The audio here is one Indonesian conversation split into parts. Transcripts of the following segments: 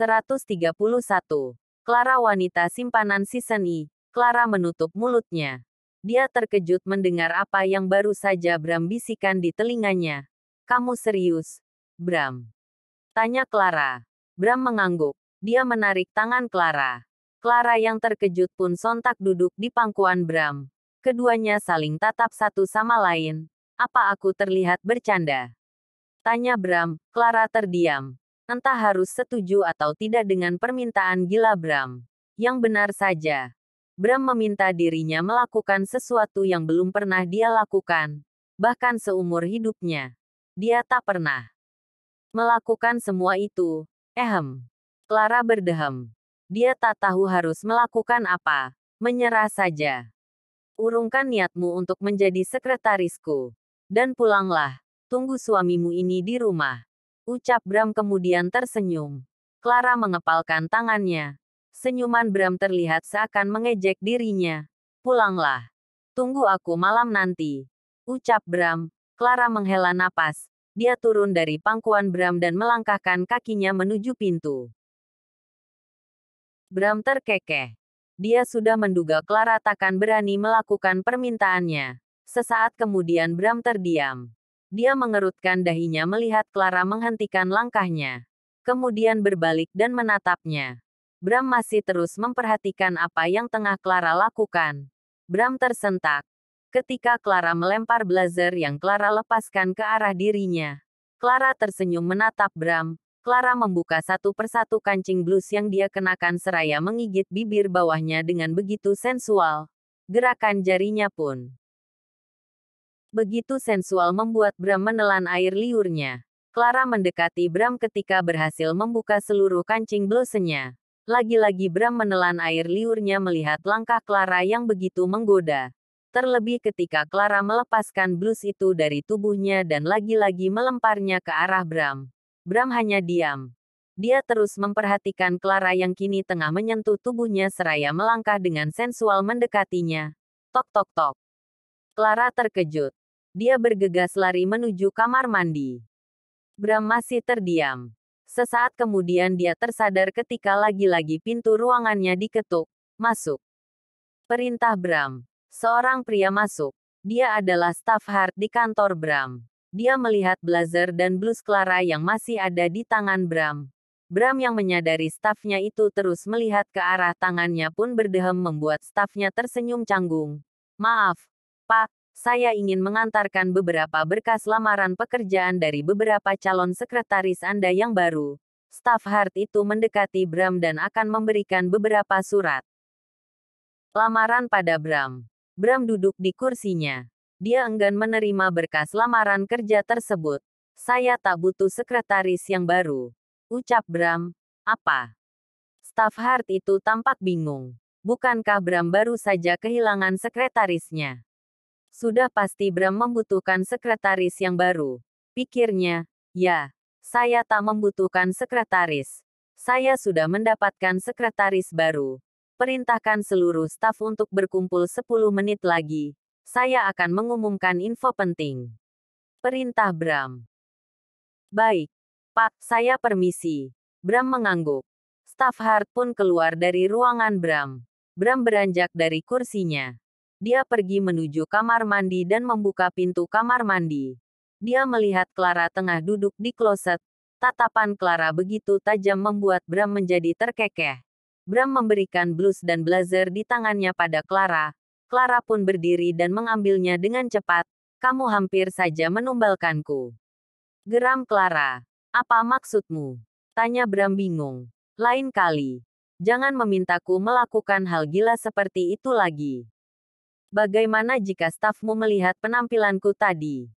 131. Clara wanita simpanan season I. Clara menutup mulutnya. Dia terkejut mendengar apa yang baru saja Bram bisikan di telinganya. Kamu serius, Bram? Tanya Clara. Bram mengangguk. Dia menarik tangan Clara. Clara yang terkejut pun sontak duduk di pangkuan Bram. Keduanya saling tatap satu sama lain. Apa aku terlihat bercanda? Tanya Bram. Clara terdiam. Entah harus setuju atau tidak dengan permintaan gila Bram. Yang benar saja. Bram meminta dirinya melakukan sesuatu yang belum pernah dia lakukan. Bahkan seumur hidupnya. Dia tak pernah melakukan semua itu. Clara berdehem. Dia tak tahu harus melakukan apa. Menyerah saja. Urungkan niatmu untuk menjadi sekretarisku. Dan pulanglah. Tunggu suamimu ini di rumah. Ucap Bram kemudian tersenyum. Clara mengepalkan tangannya. Senyuman Bram terlihat seakan mengejek dirinya. Pulanglah. Tunggu aku malam nanti. Ucap Bram. Clara menghela napas. Dia turun dari pangkuan Bram dan melangkahkan kakinya menuju pintu. Bram terkekeh. Dia sudah menduga Clara takkan berani melakukan permintaannya. Sesaat kemudian Bram terdiam. Dia mengerutkan dahinya melihat Clara menghentikan langkahnya. Kemudian berbalik dan menatapnya. Bram masih terus memperhatikan apa yang tengah Clara lakukan. Bram tersentak. Ketika Clara melempar blazer yang Clara lepaskan ke arah dirinya. Clara tersenyum menatap Bram. Clara membuka satu persatu kancing blus yang dia kenakan seraya menggigit bibir bawahnya dengan begitu sensual. Gerakan jarinya pun begitu sensual membuat Bram menelan air liurnya. Clara mendekati Bram ketika berhasil membuka seluruh kancing blusenya. Lagi-lagi Bram menelan air liurnya melihat langkah Clara yang begitu menggoda. Terlebih ketika Clara melepaskan blus itu dari tubuhnya dan lagi-lagi melemparnya ke arah Bram. Bram hanya diam. Dia terus memperhatikan Clara yang kini tengah menyentuh tubuhnya seraya melangkah dengan sensual mendekatinya. Tok tok tok. Clara terkejut. Dia bergegas lari menuju kamar mandi. Bram masih terdiam. Sesaat kemudian dia tersadar ketika lagi-lagi pintu ruangannya diketuk. Masuk. Perintah Bram. Seorang pria masuk. Dia adalah staf Hart di kantor Bram. Dia melihat blazer dan blus Clara yang masih ada di tangan Bram. Bram yang menyadari stafnya itu terus melihat ke arah tangannya pun berdehem membuat stafnya tersenyum canggung. Maaf, Pak. Saya ingin mengantarkan beberapa berkas lamaran pekerjaan dari beberapa calon sekretaris Anda yang baru. Staf Hart itu mendekati Bram dan akan memberikan beberapa surat lamaran pada Bram. Bram duduk di kursinya. Dia enggan menerima berkas lamaran kerja tersebut. Saya tak butuh sekretaris yang baru. Ucap Bram. Apa? Staf Hart itu tampak bingung. Bukankah Bram baru saja kehilangan sekretarisnya? Sudah pasti Bram membutuhkan sekretaris yang baru. Pikirnya, ya, saya tak membutuhkan sekretaris. Saya sudah mendapatkan sekretaris baru. Perintahkan seluruh staf untuk berkumpul 10 menit lagi. Saya akan mengumumkan info penting. Perintah Bram. Baik, Pak, saya permisi. Bram mengangguk. Staf Hart pun keluar dari ruangan Bram. Bram beranjak dari kursinya. Dia pergi menuju kamar mandi dan membuka pintu kamar mandi. Dia melihat Clara tengah duduk di kloset. Tatapan Clara begitu tajam membuat Bram menjadi terkekeh. Bram memberikan blus dan blazer di tangannya pada Clara. Clara pun berdiri dan mengambilnya dengan cepat. Kamu hampir saja menumbalkanku. Geram Clara. Apa maksudmu? Tanya Bram bingung. Lain kali. Jangan memintaku melakukan hal gila seperti itu lagi. Bagaimana jika stafmu melihat penampilanku tadi?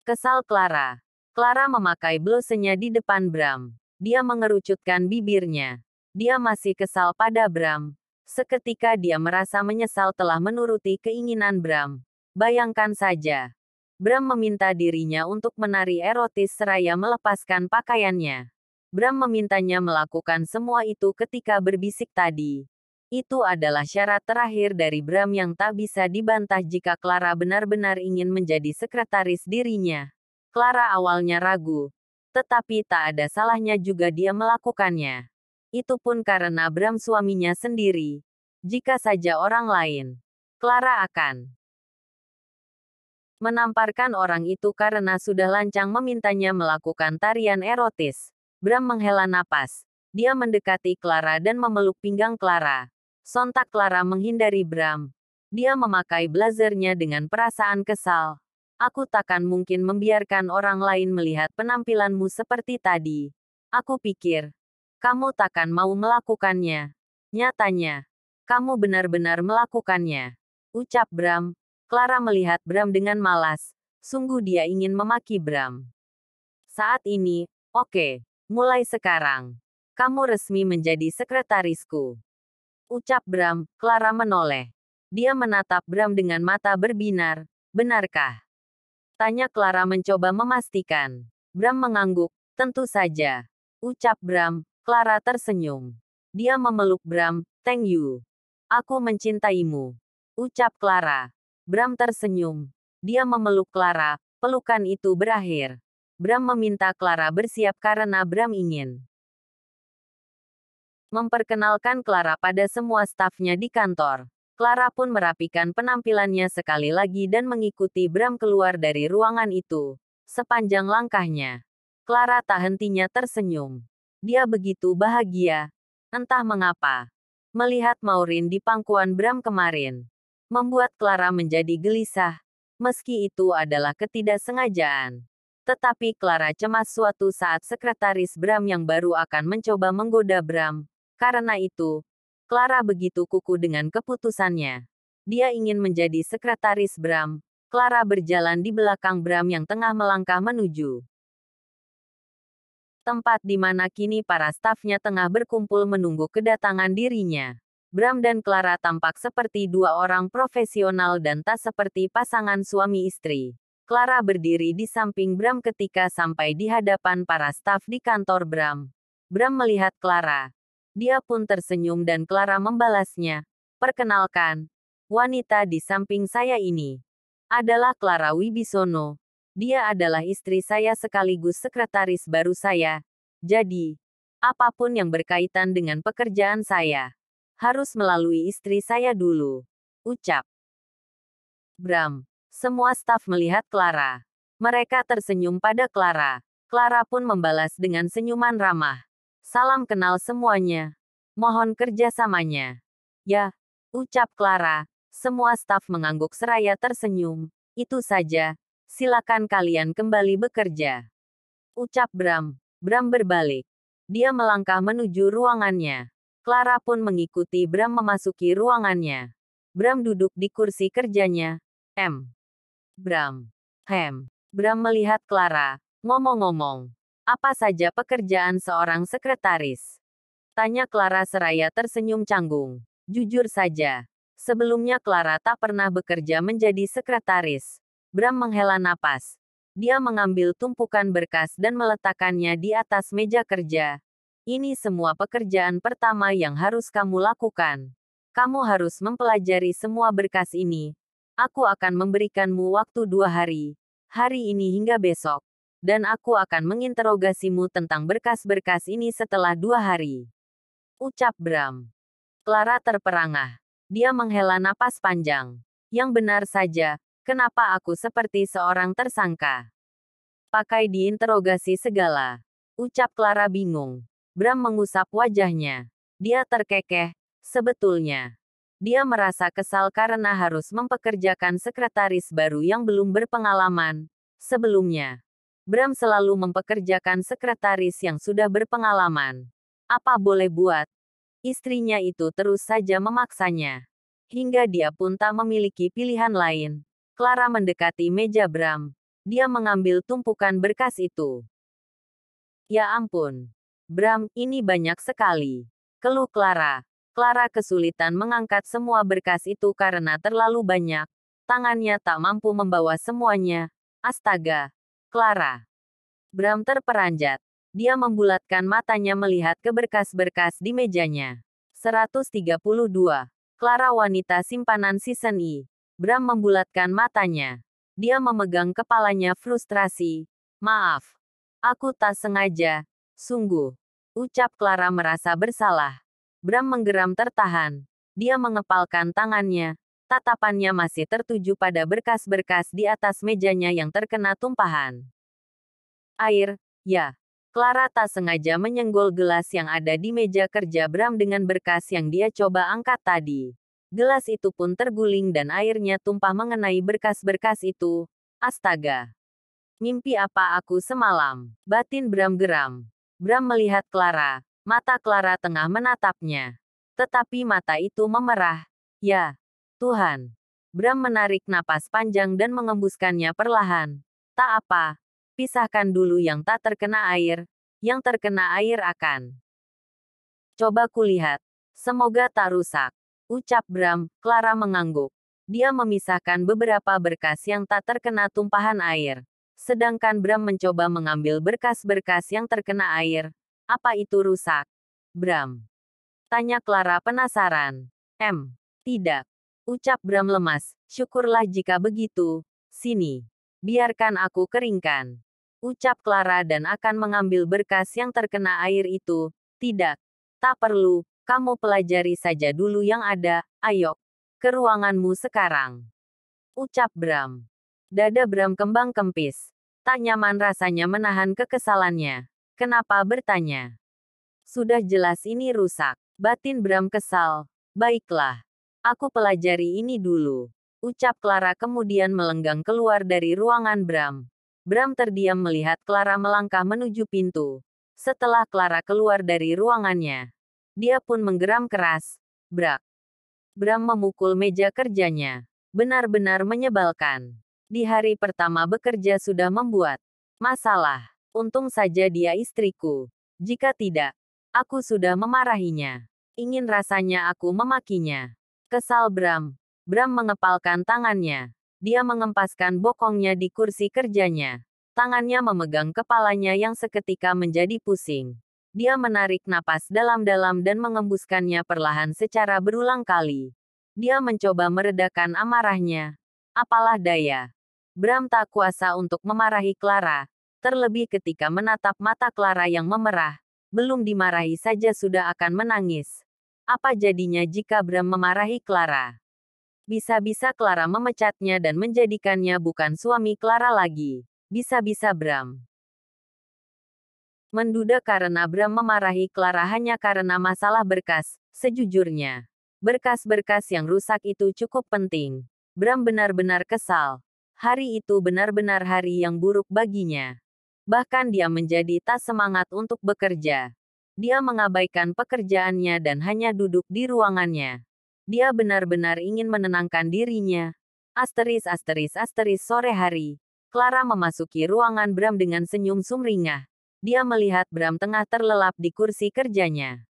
Kesal Clara. Clara memakai blusenya di depan Bram. Dia mengerucutkan bibirnya. Dia masih kesal pada Bram. Seketika dia merasa menyesal telah menuruti keinginan Bram. Bayangkan saja. Bram meminta dirinya untuk menari erotis seraya melepaskan pakaiannya. Bram memintanya melakukan semua itu ketika berbisik tadi. Itu adalah syarat terakhir dari Bram yang tak bisa dibantah jika Clara benar-benar ingin menjadi sekretaris dirinya. Clara awalnya ragu. Tetapi tak ada salahnya juga dia melakukannya. Itu pun karena Bram suaminya sendiri. Jika saja orang lain, Clara akan menamparkan orang itu karena sudah lancang memintanya melakukan tarian erotis. Bram menghela napas. Dia mendekati Clara dan memeluk pinggang Clara. Sontak Clara menghindari Bram. Dia memakai blazernya dengan perasaan kesal. Aku takkan mungkin membiarkan orang lain melihat penampilanmu seperti tadi. Aku pikir, kamu takkan mau melakukannya. Nyatanya, kamu benar-benar melakukannya. Ucap Bram. Clara melihat Bram dengan malas. Sungguh dia ingin memaki Bram. Saat ini, oke, mulai sekarang. Kamu resmi menjadi sekretarisku. Ucap Bram. Clara menoleh. Dia menatap Bram dengan mata berbinar. Benarkah? Tanya Clara mencoba memastikan. Bram mengangguk. Tentu saja. Ucap Bram. Clara tersenyum. Dia memeluk Bram. Thank you. Aku mencintaimu. Ucap Clara. Bram tersenyum. Dia memeluk Clara. Pelukan itu berakhir. Bram meminta Clara bersiap karena Bram ingin memperkenalkan Clara pada semua stafnya di kantor. Clara pun merapikan penampilannya sekali lagi dan mengikuti Bram keluar dari ruangan itu. Sepanjang langkahnya, Clara tak hentinya tersenyum. Dia begitu bahagia. Entah mengapa. Melihat Maureen di pangkuan Bram kemarin membuat Clara menjadi gelisah. Meski itu adalah ketidaksengajaan. Tetapi Clara cemas suatu saat sekretaris Bram yang baru akan mencoba menggoda Bram. Karena itu, Clara begitu kuku dengan keputusannya. Dia ingin menjadi sekretaris Bram. Clara berjalan di belakang Bram yang tengah melangkah menuju tempat di mana kini para stafnya tengah berkumpul menunggu kedatangan dirinya. Bram dan Clara tampak seperti dua orang profesional dan tak seperti pasangan suami istri. Clara berdiri di samping Bram ketika sampai di hadapan para staf di kantor Bram. Bram melihat Clara. Dia pun tersenyum dan Clara membalasnya. Perkenalkan, wanita di samping saya ini adalah Clara Wibisono. Dia adalah istri saya sekaligus sekretaris baru saya. Jadi, apapun yang berkaitan dengan pekerjaan saya harus melalui istri saya dulu. Ucap Bram. Semua staf melihat Clara. Mereka tersenyum pada Clara. Clara pun membalas dengan senyuman ramah. Salam kenal semuanya. Mohon kerjasamanya. Ya, ucap Clara. Semua staf mengangguk seraya tersenyum. Itu saja. Silakan kalian kembali bekerja. Ucap Bram. Bram berbalik. Dia melangkah menuju ruangannya. Clara pun mengikuti Bram memasuki ruangannya. Bram duduk di kursi kerjanya. Bram. Bram melihat Clara. Ngomong-ngomong, apa saja pekerjaan seorang sekretaris? Tanya Clara seraya tersenyum canggung. Jujur saja, sebelumnya Clara tak pernah bekerja menjadi sekretaris. Bram menghela napas. Dia mengambil tumpukan berkas dan meletakkannya di atas meja kerja. Ini semua pekerjaan pertama yang harus kamu lakukan. Kamu harus mempelajari semua berkas ini. Aku akan memberikanmu waktu 2 hari. Hari ini hingga besok. Dan aku akan menginterogasimu tentang berkas-berkas ini setelah 2 hari. Ucap Bram. Clara terperangah. Dia menghela napas panjang. Yang benar saja, kenapa aku seperti seorang tersangka? Pakai diinterogasi segala. Ucap Clara bingung. Bram mengusap wajahnya. Dia terkekeh. Sebetulnya, dia merasa kesal karena harus mempekerjakan sekretaris baru yang belum berpengalaman. Sebelumnya, Bram selalu mempekerjakan sekretaris yang sudah berpengalaman. Apa boleh buat? Istrinya itu terus saja memaksanya. Hingga dia pun tak memiliki pilihan lain. Clara mendekati meja Bram. Dia mengambil tumpukan berkas itu. Ya ampun. Bram, ini banyak sekali. Keluh Clara. Clara kesulitan mengangkat semua berkas itu karena terlalu banyak. Tangannya tak mampu membawa semuanya. Astaga. Clara. Bram terperanjat. Dia membulatkan matanya melihat ke berkas-berkas di mejanya. 132. Clara wanita simpanan season E. Bram membulatkan matanya. Dia memegang kepalanya frustrasi. Maaf. Aku tak sengaja. Sungguh. Ucap Clara merasa bersalah. Bram menggeram tertahan. Dia mengepalkan tangannya. Tatapannya masih tertuju pada berkas-berkas di atas mejanya yang terkena tumpahan air. Ya. Clara tak sengaja menyenggol gelas yang ada di meja kerja Bram dengan berkas yang dia coba angkat tadi. Gelas itu pun terguling dan airnya tumpah mengenai berkas-berkas itu. Astaga. Mimpi apa aku semalam? Batin Bram geram. Bram melihat Clara. Mata Clara tengah menatapnya. Tetapi mata itu memerah. Ya. Tuhan. Bram menarik napas panjang dan mengembuskannya perlahan. Tak apa. Pisahkan dulu yang tak terkena air. Yang terkena air akan. Coba kulihat. Semoga tak rusak. Ucap Bram. Clara mengangguk. Dia memisahkan beberapa berkas yang tak terkena tumpahan air. Sedangkan Bram mencoba mengambil berkas-berkas yang terkena air. Apa itu rusak? Bram. Tanya Clara penasaran. Tidak. Ucap Bram lemas. Syukurlah jika begitu. Sini. Biarkan aku keringkan. Ucap Clara dan akan mengambil berkas yang terkena air itu. Tidak. Tak perlu. Kamu pelajari saja dulu yang ada. Ayo. Ke ruanganmu sekarang. Ucap Bram. Dada Bram kembang kempis. Tak nyaman rasanya menahan kekesalannya. Kenapa bertanya? Sudah jelas ini rusak. Batin Bram kesal. Baiklah. Aku pelajari ini dulu. Ucap Clara kemudian melenggang keluar dari ruangan Bram. Bram terdiam melihat Clara melangkah menuju pintu. Setelah Clara keluar dari ruangannya, dia pun menggeram keras. Brak. Bram memukul meja kerjanya. Benar-benar menyebalkan. Di hari pertama bekerja sudah membuat masalah. Untung saja dia istriku. Jika tidak, aku sudah memarahinya. Ingin rasanya aku memakinya. Kesal Bram. Bram mengepalkan tangannya. Dia mengempaskan bokongnya di kursi kerjanya. Tangannya memegang kepalanya yang seketika menjadi pusing. Dia menarik napas dalam-dalam dan mengembuskannya perlahan secara berulang kali. Dia mencoba meredakan amarahnya. Apalah daya. Bram tak kuasa untuk memarahi Clara. Terlebih ketika menatap mata Clara yang memerah. Belum dimarahi saja sudah akan menangis. Apa jadinya jika Bram memarahi Clara? Bisa-bisa Clara memecatnya dan menjadikannya bukan suami Clara lagi. Bisa-bisa Bram menduda karena Bram memarahi Clara hanya karena masalah berkas. Sejujurnya, berkas-berkas yang rusak itu cukup penting. Bram benar-benar kesal. Hari itu benar-benar hari yang buruk baginya. Bahkan dia menjadi tak semangat untuk bekerja. Dia mengabaikan pekerjaannya dan hanya duduk di ruangannya. Dia benar-benar ingin menenangkan dirinya. Sore hari. Clara memasuki ruangan Bram dengan senyum sumringah. Dia melihat Bram tengah terlelap di kursi kerjanya.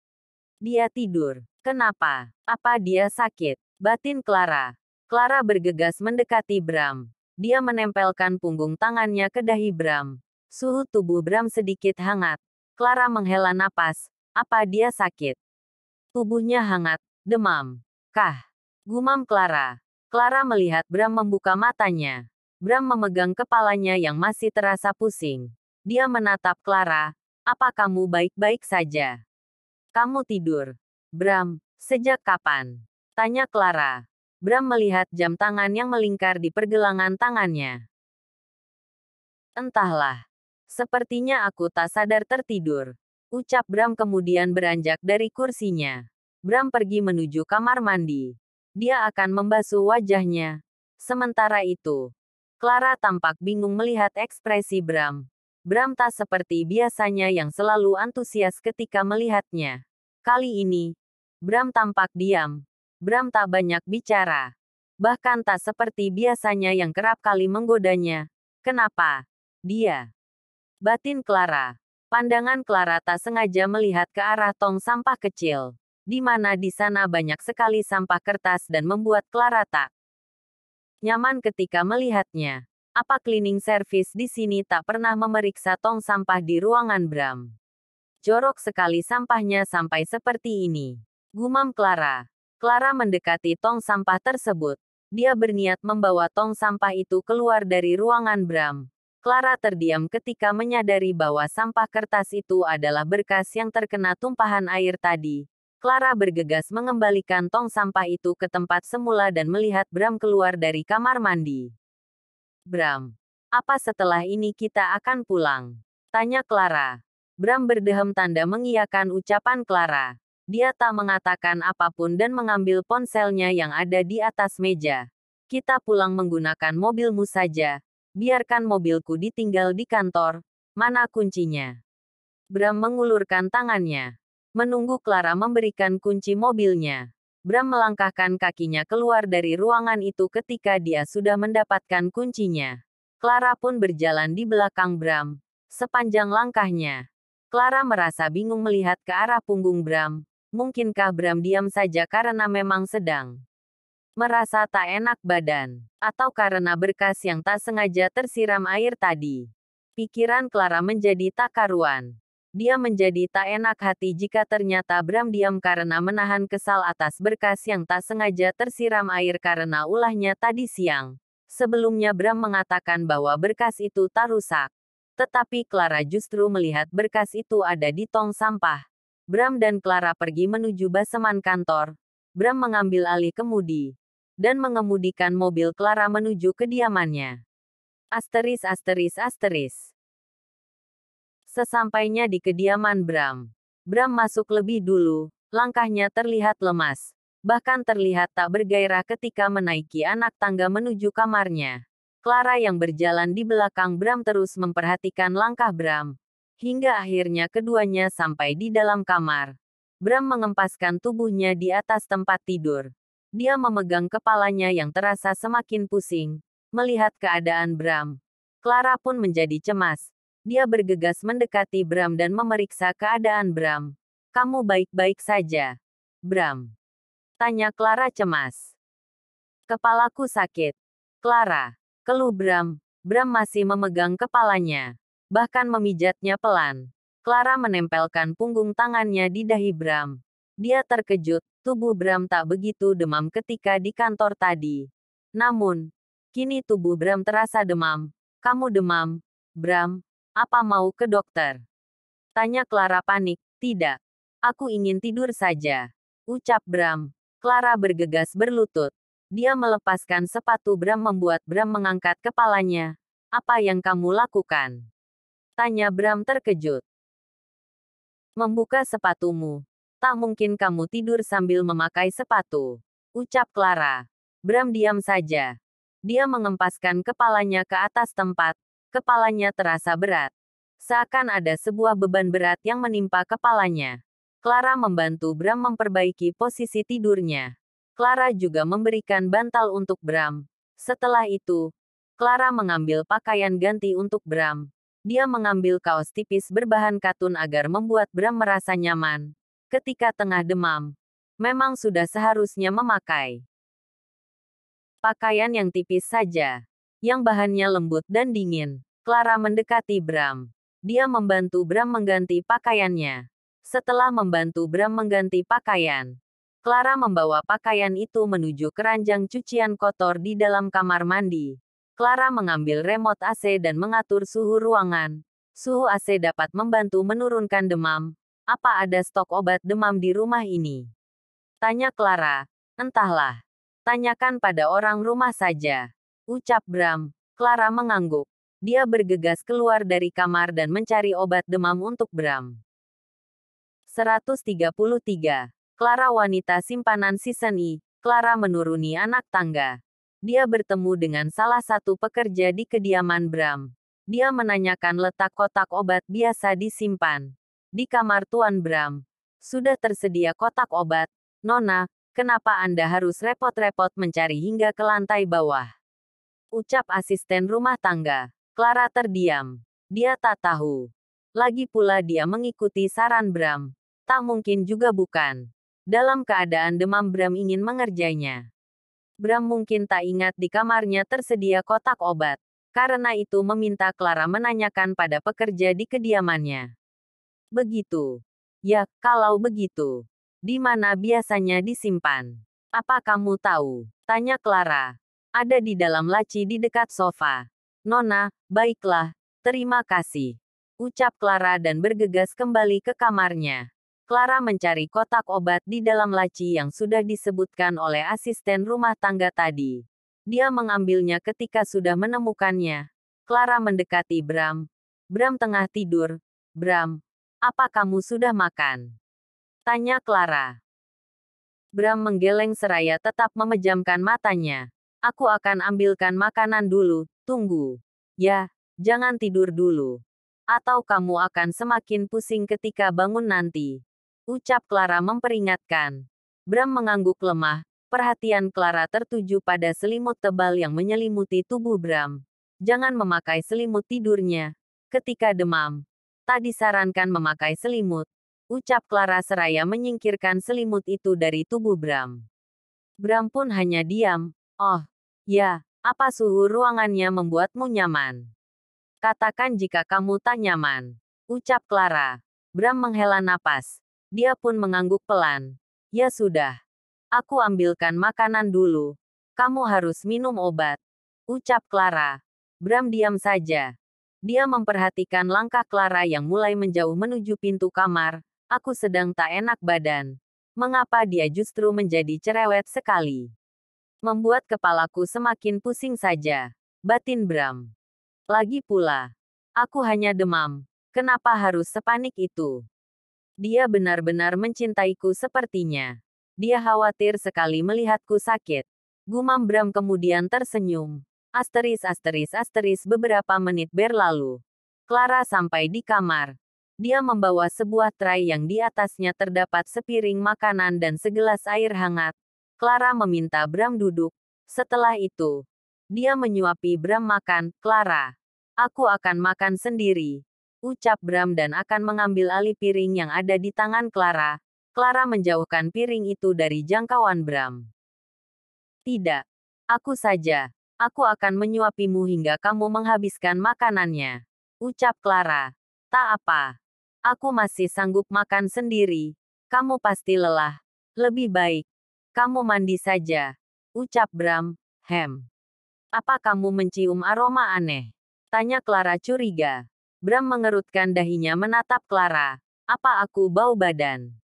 Dia tidur. Kenapa? Apa dia sakit? Batin Clara. Clara bergegas mendekati Bram. Dia menempelkan punggung tangannya ke dahi Bram. Suhu tubuh Bram sedikit hangat. Clara menghela napas. Apa dia sakit? Tubuhnya hangat. Demam. Kah? Gumam Clara. Clara melihat Bram membuka matanya. Bram memegang kepalanya yang masih terasa pusing. Dia menatap Clara. Apa kamu baik-baik saja? Kamu tidur. Bram, sejak kapan? Tanya Clara. Bram melihat jam tangan yang melingkar di pergelangan tangannya. Entahlah. Sepertinya aku tak sadar tertidur. Ucap Bram kemudian beranjak dari kursinya. Bram pergi menuju kamar mandi. Dia akan membasuh wajahnya. Sementara itu, Clara tampak bingung melihat ekspresi Bram. Bram tak seperti biasanya yang selalu antusias ketika melihatnya. Kali ini, Bram tampak diam. Bram tak banyak bicara. Bahkan tak seperti biasanya yang kerap kali menggodanya. Kenapa? Dia. Batin Clara. Pandangan Clara tak sengaja melihat ke arah tong sampah kecil. Di mana di sana banyak sekali sampah kertas dan membuat Clara tak nyaman ketika melihatnya. Apa cleaning service di sini tak pernah memeriksa tong sampah di ruangan Bram? Jorok sekali sampahnya sampai seperti ini. Gumam Clara. Clara mendekati tong sampah tersebut. Dia berniat membawa tong sampah itu keluar dari ruangan Bram. Clara terdiam ketika menyadari bahwa sampah kertas itu adalah berkas yang terkena tumpahan air tadi. Clara bergegas mengembalikan tong sampah itu ke tempat semula dan melihat Bram keluar dari kamar mandi. Bram, apa setelah ini kita akan pulang? Tanya Clara. Bram berdehem tanda mengiyakan ucapan Clara. Dia tak mengatakan apapun dan mengambil ponselnya yang ada di atas meja. Kita pulang menggunakan mobilmu saja. Biarkan mobilku ditinggal di kantor. Mana kuncinya? Bram mengulurkan tangannya. Menunggu Clara memberikan kunci mobilnya. Bram melangkahkan kakinya keluar dari ruangan itu ketika dia sudah mendapatkan kuncinya. Clara pun berjalan di belakang Bram. Sepanjang langkahnya, Clara merasa bingung melihat ke arah punggung Bram. Mungkinkah Bram diam saja karena memang sedang merasa tak enak badan, atau karena berkas yang tak sengaja tersiram air tadi. Pikiran Clara menjadi tak karuan. Dia menjadi tak enak hati jika ternyata Bram diam karena menahan kesal atas berkas yang tak sengaja tersiram air karena ulahnya tadi siang. Sebelumnya Bram mengatakan bahwa berkas itu tak rusak. Tetapi Clara justru melihat berkas itu ada di tong sampah. Bram dan Clara pergi menuju baseman kantor. Bram mengambil alih kemudi dan mengemudikan mobil Clara menuju kediamannya. Asteris asteris asteris. Sesampainya di kediaman Bram, Bram masuk lebih dulu. Langkahnya terlihat lemas, bahkan terlihat tak bergairah ketika menaiki anak tangga menuju kamarnya. Clara yang berjalan di belakang Bram terus memperhatikan langkah Bram, hingga akhirnya keduanya sampai di dalam kamar. Bram mengempaskan tubuhnya di atas tempat tidur. Dia memegang kepalanya yang terasa semakin pusing. Melihat keadaan Bram, Clara pun menjadi cemas. Dia bergegas mendekati Bram dan memeriksa keadaan Bram. Kamu baik-baik saja, Bram? Tanya Clara cemas. Kepalaku sakit, Clara. Keluh Bram. Bram masih memegang kepalanya, bahkan memijatnya pelan. Clara menempelkan punggung tangannya di dahi Bram. Dia terkejut, tubuh Bram tak begitu demam ketika di kantor tadi. Namun, kini tubuh Bram terasa demam. Kamu demam, Bram? Apa mau ke dokter? Tanya Clara panik. Tidak. Aku ingin tidur saja, ucap Bram. Clara bergegas berlutut. Dia melepaskan sepatu Bram membuat Bram mengangkat kepalanya. Apa yang kamu lakukan? Tanya Bram terkejut. Membuka sepatumu. Tak mungkin kamu tidur sambil memakai sepatu, ucap Clara. Bram diam saja. Dia mengempaskan kepalanya ke atas tempat. Kepalanya terasa berat. Seakan ada sebuah beban berat yang menimpa kepalanya. Clara membantu Bram memperbaiki posisi tidurnya. Clara juga memberikan bantal untuk Bram. Setelah itu, Clara mengambil pakaian ganti untuk Bram. Dia mengambil kaos tipis berbahan katun agar membuat Bram merasa nyaman. Ketika tengah demam, memang sudah seharusnya memakai pakaian yang tipis saja, yang bahannya lembut dan dingin. Clara mendekati Bram. Dia membantu Bram mengganti pakaiannya. Setelah membantu Bram mengganti pakaian, Clara membawa pakaian itu menuju keranjang cucian kotor di dalam kamar mandi. Clara mengambil remote AC dan mengatur suhu ruangan. Suhu AC dapat membantu menurunkan demam. Apa ada stok obat demam di rumah ini? Tanya Clara. Entahlah. Tanyakan pada orang rumah saja, ucap Bram. Clara mengangguk. Dia bergegas keluar dari kamar dan mencari obat demam untuk Bram. 133. Clara wanita simpanan season I. Clara menuruni anak tangga. Dia bertemu dengan salah satu pekerja di kediaman Bram. Dia menanyakan letak kotak obat biasa disimpan di kamar Tuan Bram. Sudah tersedia kotak obat, Nona, kenapa Anda harus repot-repot mencari hingga ke lantai bawah? Ucap asisten rumah tangga. Clara terdiam. Dia tak tahu. Lagi pula dia mengikuti saran Bram. Tak mungkin juga bukan. Dalam keadaan demam Bram ingin mengerjainya. Bram mungkin tak ingat di kamarnya tersedia kotak obat. Karena itu meminta Clara menanyakan pada pekerja di kediamannya. Begitu. Ya, kalau begitu. Di mana biasanya disimpan? Apa kamu tahu? Tanya Clara. Ada di dalam laci di dekat sofa. Nona, baiklah, terima kasih. Ucap Clara dan bergegas kembali ke kamarnya. Clara mencari kotak obat di dalam laci yang sudah disebutkan oleh asisten rumah tangga tadi. Dia mengambilnya ketika sudah menemukannya. Clara mendekati Bram. Bram tengah tidur. Bram, apa kamu sudah makan? Tanya Clara. Bram menggeleng seraya tetap memejamkan matanya. Aku akan ambilkan makanan dulu, tunggu. Ya, jangan tidur dulu. Atau kamu akan semakin pusing ketika bangun nanti. Ucap Clara memperingatkan. Bram mengangguk lemah. Perhatian Clara tertuju pada selimut tebal yang menyelimuti tubuh Bram. Jangan memakai selimut tidurnya. Ketika demam, tak disarankan memakai selimut. Ucap Clara seraya menyingkirkan selimut itu dari tubuh Bram. Bram pun hanya diam. Oh, ya, apa suhu ruangannya membuatmu nyaman? Katakan jika kamu tak nyaman. Ucap Clara. Bram menghela napas. Dia pun mengangguk pelan. Ya sudah. Aku ambilkan makanan dulu. Kamu harus minum obat. Ucap Clara. Bram diam saja. Dia memperhatikan langkah Clara yang mulai menjauh menuju pintu kamar. Aku sedang tak enak badan. Mengapa dia justru menjadi cerewet sekali? Membuat kepalaku semakin pusing saja. Batin Bram. Lagi pula, aku hanya demam. Kenapa harus sepanik itu? Dia benar-benar mencintaiku sepertinya. Dia khawatir sekali melihatku sakit. Gumam Bram kemudian tersenyum. Beberapa menit berlalu. Clara sampai di kamar. Dia membawa sebuah tray yang di atasnya terdapat sepiring makanan dan segelas air hangat. Clara meminta Bram duduk. Setelah itu, dia menyuapi Bram makan. Clara, aku akan makan sendiri. Ucap Bram dan akan mengambil alih piring yang ada di tangan Clara. Clara menjauhkan piring itu dari jangkauan Bram. Tidak. Aku saja. Aku akan menyuapimu hingga kamu menghabiskan makanannya. Ucap Clara. Tak apa. Aku masih sanggup makan sendiri. Kamu pasti lelah. Lebih baik. Kamu mandi saja. Ucap Bram. Apa kamu mencium aroma aneh? Tanya Clara curiga. Bram mengerutkan dahinya menatap Clara. Apa aku bau badan?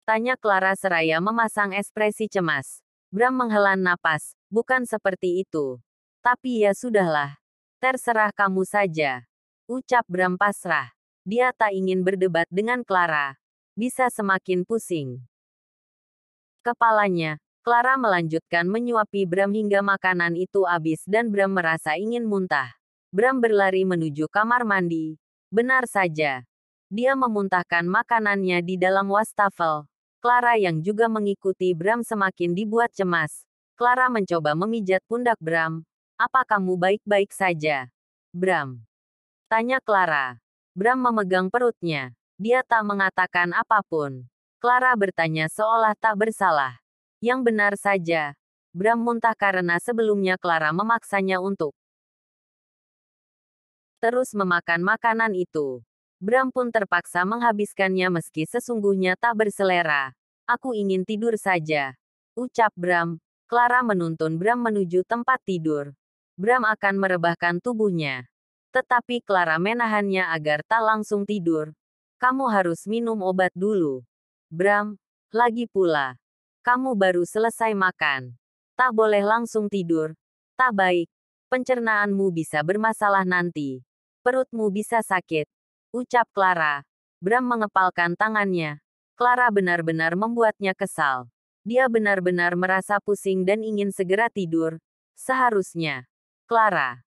Tanya Clara seraya memasang ekspresi cemas. Bram menghela napas. Bukan seperti itu. Tapi ya sudahlah. Terserah kamu saja. Ucap Bram pasrah. Dia tak ingin berdebat dengan Clara. Bisa semakin pusing kepalanya. Clara melanjutkan menyuapi Bram hingga makanan itu habis dan Bram merasa ingin muntah. Bram berlari menuju kamar mandi. Benar saja. Dia memuntahkan makanannya di dalam wastafel. Clara yang juga mengikuti Bram semakin dibuat cemas. Clara mencoba memijat pundak Bram. Apa kamu baik-baik saja? Bram. Tanya Clara. Bram memegang perutnya. Dia tak mengatakan apapun. Clara bertanya seolah tak bersalah. Yang benar saja. Bram muntah karena sebelumnya Clara memaksanya untuk terus memakan makanan itu. Bram pun terpaksa menghabiskannya meski sesungguhnya tak berselera. Aku ingin tidur saja. Ucap Bram. Clara menuntun Bram menuju tempat tidur. Bram akan merebahkan tubuhnya. Tetapi Clara menahannya agar tak langsung tidur. Kamu harus minum obat dulu. Bram. Lagi pula. Kamu baru selesai makan. Tak boleh langsung tidur. Tak baik. Pencernaanmu bisa bermasalah nanti. Perutmu bisa sakit. Ucap Clara. Bram mengepalkan tangannya. Clara benar-benar membuatnya kesal. Dia benar-benar merasa pusing dan ingin segera tidur. Seharusnya, Clara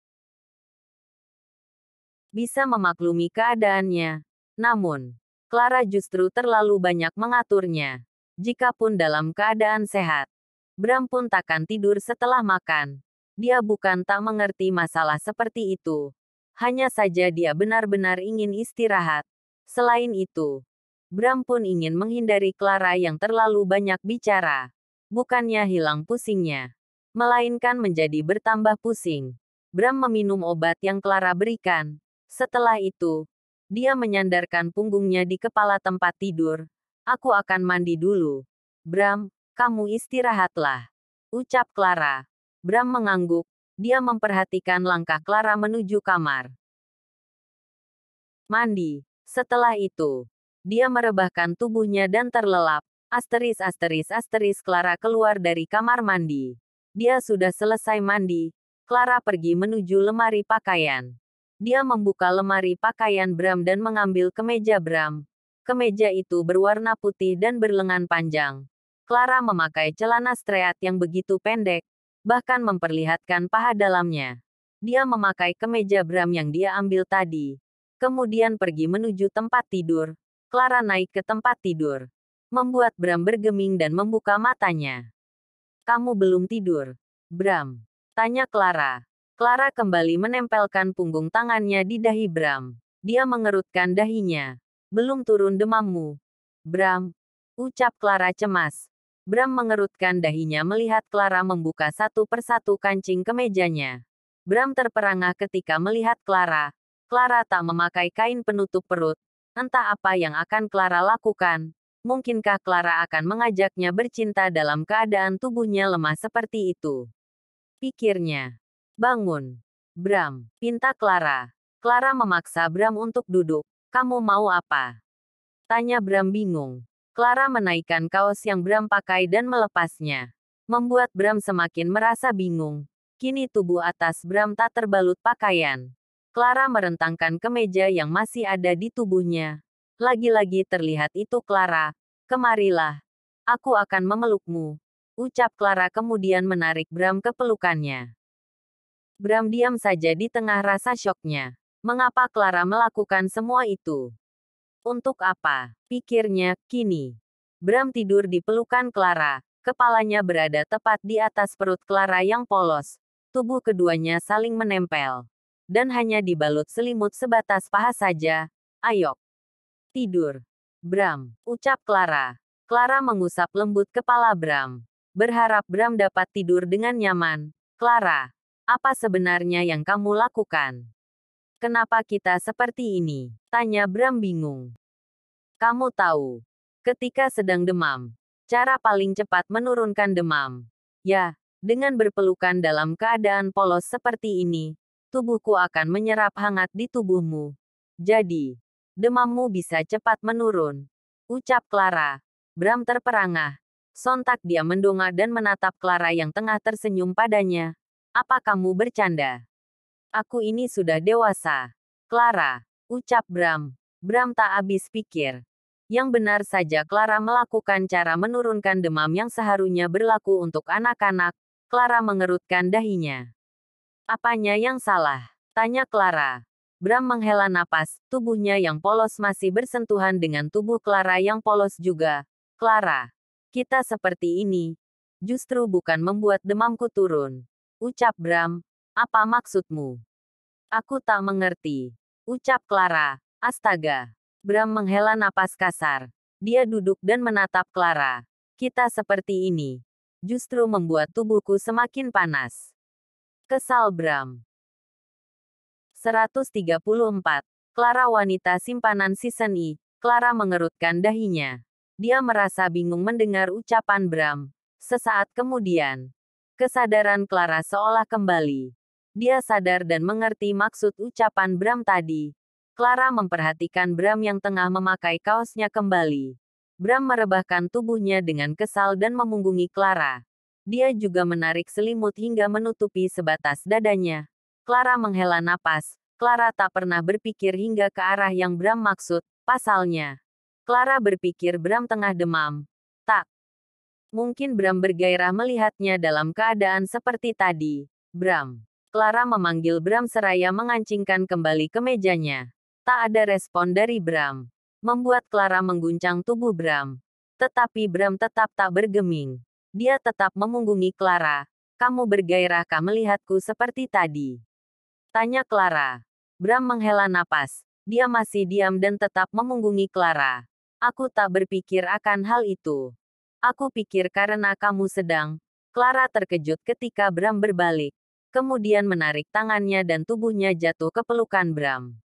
bisa memaklumi keadaannya. Namun, Clara justru terlalu banyak mengaturnya. Jikapun dalam keadaan sehat, Bram pun takkan tidur setelah makan. Dia bukan tak mengerti masalah seperti itu. Hanya saja dia benar-benar ingin istirahat. Selain itu, Bram pun ingin menghindari Clara yang terlalu banyak bicara. Bukannya hilang pusingnya, melainkan menjadi bertambah pusing. Bram meminum obat yang Clara berikan. Setelah itu, dia menyandarkan punggungnya di kepala tempat tidur. Aku akan mandi dulu. Bram, kamu istirahatlah. Ucap Clara. Bram mengangguk. Dia memperhatikan langkah Clara menuju kamar mandi. Setelah itu, dia merebahkan tubuhnya dan terlelap. Clara keluar dari kamar mandi. Dia sudah selesai mandi. Clara pergi menuju lemari pakaian. Dia membuka lemari pakaian Bram dan mengambil kemeja Bram. Kemeja itu berwarna putih dan berlengan panjang. Clara memakai celana streat yang begitu pendek, bahkan memperlihatkan paha dalamnya. Dia memakai kemeja Bram yang dia ambil tadi. Kemudian pergi menuju tempat tidur. Clara naik ke tempat tidur, membuat Bram bergeming dan membuka matanya. "Kamu belum tidur, Bram?" tanya Clara. Clara kembali menempelkan punggung tangannya di dahi Bram. Dia mengerutkan dahinya. "Belum turun demammu, Bram?" ucap Clara cemas. Bram mengerutkan dahinya melihat Clara membuka satu persatu kancing kemejanya. Bram terperangah ketika melihat Clara. Clara tak memakai kain penutup perut. Entah apa yang akan Clara lakukan. Mungkinkah Clara akan mengajaknya bercinta dalam keadaan tubuhnya lemah seperti itu? Pikirnya. "Bangun, Bram," pinta Clara. Clara memaksa Bram untuk duduk. "Kamu mau apa?" tanya Bram bingung. Clara menaikkan kaos yang Bram pakai dan melepasnya. Membuat Bram semakin merasa bingung. Kini tubuh atas Bram tak terbalut pakaian. Clara merentangkan kemeja yang masih ada di tubuhnya. "Lagi-lagi terlihat itu Clara. Kemarilah. Aku akan memelukmu," ucap Clara kemudian menarik Bram ke pelukannya. Bram diam saja di tengah rasa syoknya. Mengapa Clara melakukan semua itu? Untuk apa? Pikirnya, kini. Bram tidur di pelukan Clara. Kepalanya berada tepat di atas perut Clara yang polos. Tubuh keduanya saling menempel. Dan hanya dibalut selimut sebatas paha saja. "Ayo, tidur, Bram," ucap Clara. Clara mengusap lembut kepala Bram. Berharap Bram dapat tidur dengan nyaman. "Clara, apa sebenarnya yang kamu lakukan? Kenapa kita seperti ini?" tanya Bram bingung. "Kamu tahu, ketika sedang demam, cara paling cepat menurunkan demam. Ya, dengan berpelukan dalam keadaan polos seperti ini, tubuhku akan menyerap hangat di tubuhmu. Jadi, demammu bisa cepat menurun," ucap Clara. Bram terperangah. Sontak dia mendongak dan menatap Clara yang tengah tersenyum padanya. "Apa kamu bercanda? Aku ini sudah dewasa, Clara," ucap Bram. Bram tak habis pikir. Yang benar saja Clara melakukan cara menurunkan demam yang seharusnya berlaku untuk anak-anak. Clara mengerutkan dahinya. "Apanya yang salah?" tanya Clara. Bram menghela napas, tubuhnya yang polos masih bersentuhan dengan tubuh Clara yang polos juga. "Clara, kita seperti ini justru bukan membuat demamku turun," ucap Bram. "Apa maksudmu?" "Aku tak mengerti," ucap Clara. "Astaga." Bram menghela napas kasar. Dia duduk dan menatap Clara. "Kita seperti ini justru membuat tubuhku semakin panas." Kesal Bram. 134. Clara wanita simpanan season I. Clara mengerutkan dahinya. Dia merasa bingung mendengar ucapan Bram. Sesaat kemudian, kesadaran Clara seolah kembali. Dia sadar dan mengerti maksud ucapan Bram tadi. Clara memperhatikan Bram yang tengah memakai kaosnya kembali. Bram merebahkan tubuhnya dengan kesal dan memunggungi Clara. Dia juga menarik selimut hingga menutupi sebatas dadanya. Clara menghela napas. Clara tak pernah berpikir hingga ke arah yang Bram maksud, pasalnya. Clara berpikir Bram tengah demam. Tak. Mungkin Bram bergairah melihatnya dalam keadaan seperti tadi. "Bram." Clara memanggil Bram seraya mengancingkan kembali ke mejanya. Tak ada respon dari Bram. Membuat Clara mengguncang tubuh Bram. Tetapi Bram tetap tak bergeming. Dia tetap memunggungi Clara. "Kamu bergairahkah melihatku seperti tadi?" tanya Clara. Bram menghela napas. Dia masih diam dan tetap memunggungi Clara. "Aku tak berpikir akan hal itu. Aku pikir karena kamu sedang..." Clara terkejut ketika Bram berbalik. Kemudian menarik tangannya dan tubuhnya jatuh ke pelukan Bram.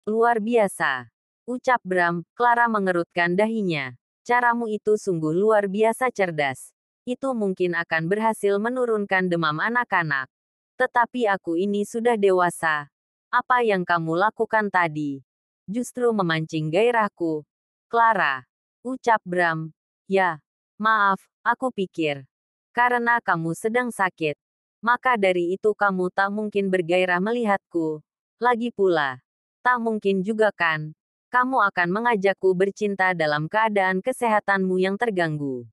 "Luar biasa," ucap Bram. Clara mengerutkan dahinya. "Caramu itu sungguh luar biasa cerdas. Itu mungkin akan berhasil menurunkan demam anak-anak. Tetapi aku ini sudah dewasa. Apa yang kamu lakukan tadi? Justru memancing gairahku. Clara. Ucap Bram. Ya, maaf, aku pikir. Karena kamu sedang sakit. Maka dari itu kamu tak mungkin bergairah melihatku. Lagi pula. Tak mungkin juga kan? Kamu akan mengajakku bercinta dalam keadaan kesehatanmu yang terganggu.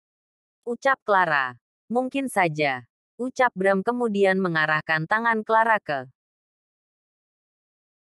Ucap Clara. Mungkin saja. Ucap Bram kemudian mengarahkan tangan Clara ke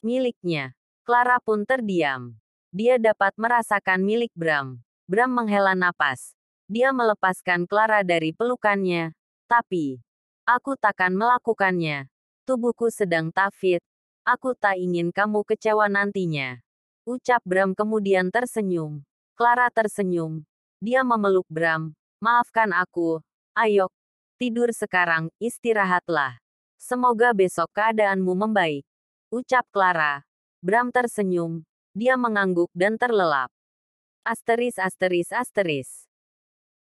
miliknya. Clara pun terdiam. Dia dapat merasakan milik Bram. Bram menghela napas. Dia melepaskan Clara dari pelukannya. Tapi, aku takkan melakukannya. Tubuhku sedang tak fit. Aku tak ingin kamu kecewa nantinya. Ucap Bram kemudian tersenyum. Clara tersenyum. Dia memeluk Bram. Maafkan aku. Ayo, tidur sekarang, istirahatlah. Semoga besok keadaanmu membaik. Ucap Clara. Bram tersenyum. Dia mengangguk dan terlelap. Asteris asteris asteris.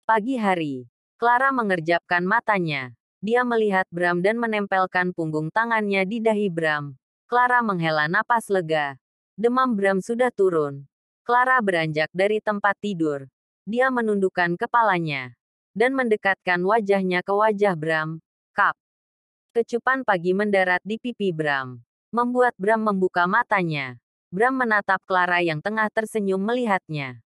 Pagi hari. Clara mengerjapkan matanya. Dia melihat Bram dan menempelkan punggung tangannya di dahi Bram. Clara menghela napas lega. Demam Bram sudah turun. Clara beranjak dari tempat tidur. Dia menundukkan kepalanya dan mendekatkan wajahnya ke wajah Bram. Kap. Kecupan pagi mendarat di pipi Bram, membuat Bram membuka matanya. Bram menatap Clara yang tengah tersenyum melihatnya.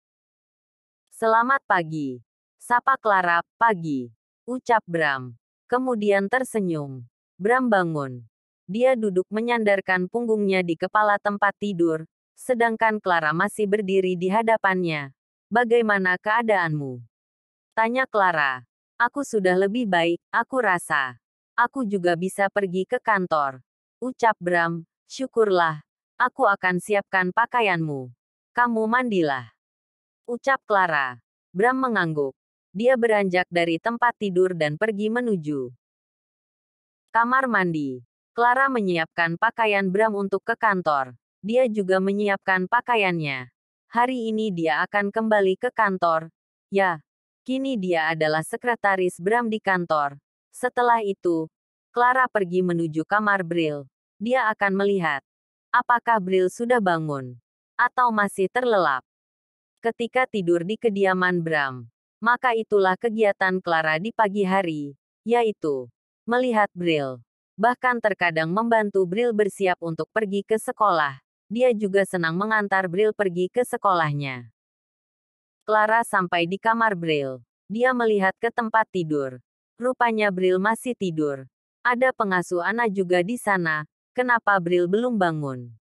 Selamat pagi. Sapa Clara, pagi. Ucap Bram. Kemudian tersenyum. Bram bangun. Dia duduk menyandarkan punggungnya di kepala tempat tidur, sedangkan Clara masih berdiri di hadapannya. Bagaimana keadaanmu? Tanya Clara. Aku sudah lebih baik, aku rasa. Aku juga bisa pergi ke kantor. Ucap Bram. Syukurlah. Aku akan siapkan pakaianmu. Kamu mandilah. Ucap Clara. Bram mengangguk. Dia beranjak dari tempat tidur dan pergi menuju kamar mandi. Clara menyiapkan pakaian Bram untuk ke kantor. Dia juga menyiapkan pakaiannya. Hari ini dia akan kembali ke kantor. Ya, kini dia adalah sekretaris Bram di kantor. Setelah itu, Clara pergi menuju kamar Bril. Dia akan melihat apakah Bril sudah bangun atau masih terlelap. Ketika tidur di kediaman Bram, maka itulah kegiatan Clara di pagi hari, yaitu melihat Bril. Bahkan terkadang membantu Bril bersiap untuk pergi ke sekolah. Dia juga senang mengantar Bril pergi ke sekolahnya. Clara sampai di kamar Bril. Dia melihat ke tempat tidur. Rupanya Bril masih tidur. Ada pengasuh Ana juga di sana. Kenapa Bril belum bangun?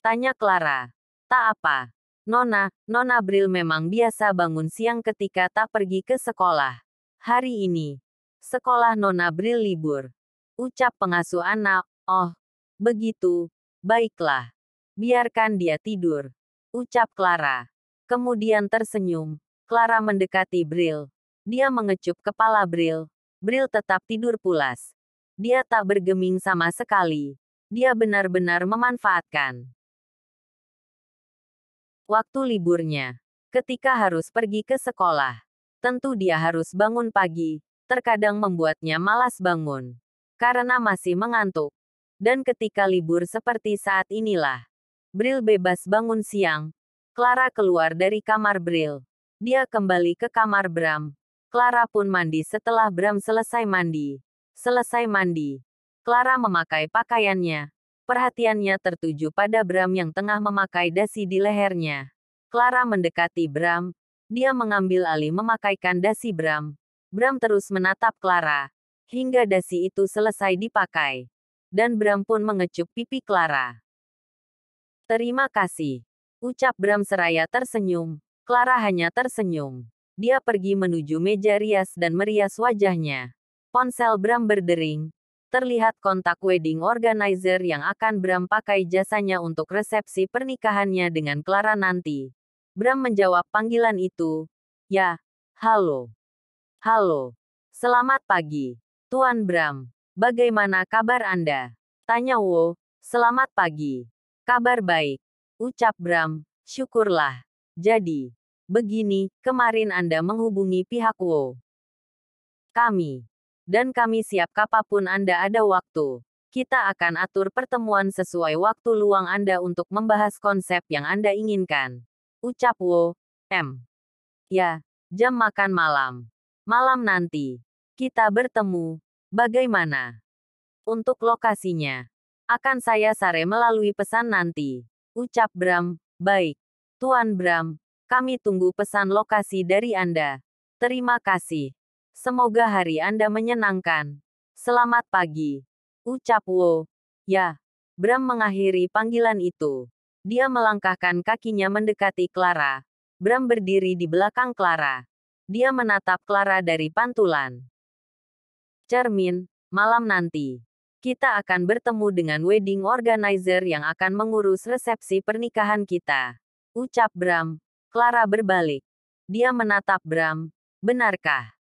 Tanya Clara. Tak apa. Nona Bril memang biasa bangun siang ketika tak pergi ke sekolah. Hari ini, sekolah Nona Bril libur. Ucap pengasuh anak. Oh, begitu. Baiklah. Biarkan dia tidur. Ucap Clara. Kemudian tersenyum. Clara mendekati Bril. Dia mengecup kepala Bril. Bril tetap tidur pulas. Dia tak bergeming sama sekali. Dia benar-benar memanfaatkan waktu liburnya. Ketika harus pergi ke sekolah, tentu dia harus bangun pagi, terkadang membuatnya malas bangun. Karena masih mengantuk. Dan ketika libur seperti saat inilah, Bril bebas bangun siang. Clara keluar dari kamar Bril. Dia kembali ke kamar Bram. Clara pun mandi setelah Bram selesai mandi. Selesai mandi, Clara memakai pakaiannya. Perhatiannya tertuju pada Bram yang tengah memakai dasi di lehernya. Clara mendekati Bram. Dia mengambil alih memakaikan dasi Bram. Bram terus menatap Clara hingga dasi itu selesai dipakai. Dan Bram pun mengecup pipi Clara. Terima kasih. Ucap Bram seraya tersenyum. Clara hanya tersenyum. Dia pergi menuju meja rias dan merias wajahnya. Ponsel Bram berdering. Terlihat kontak wedding organizer yang akan Bram pakai jasanya untuk resepsi pernikahannya dengan Clara nanti. Bram menjawab panggilan itu. Ya, halo. Halo. Selamat pagi, Tuan Bram. Bagaimana kabar Anda? Tanya Wo. Selamat pagi. Kabar baik. Ucap Bram. Syukurlah. Jadi, begini, kemarin Anda menghubungi pihak Wo. Kami siap kapanpun Anda ada waktu. Kita akan atur pertemuan sesuai waktu luang Anda untuk membahas konsep yang Anda inginkan. Ucap Wo. Ya, jam makan malam. Malam nanti. Kita bertemu. Bagaimana? Untuk lokasinya. Akan saya sare melalui pesan nanti. Ucap Bram. Baik. Tuan Bram. Kami tunggu pesan lokasi dari Anda. Terima kasih. Semoga hari Anda menyenangkan. Selamat pagi. Ucap Wo. Ya. Bram mengakhiri panggilan itu. Dia melangkahkan kakinya mendekati Clara. Bram berdiri di belakang Clara. Dia menatap Clara dari pantulan. Cermin, malam nanti. Kita akan bertemu dengan wedding organizer yang akan mengurus resepsi pernikahan kita. Ucap Bram. Clara berbalik. Dia menatap Bram. Benarkah?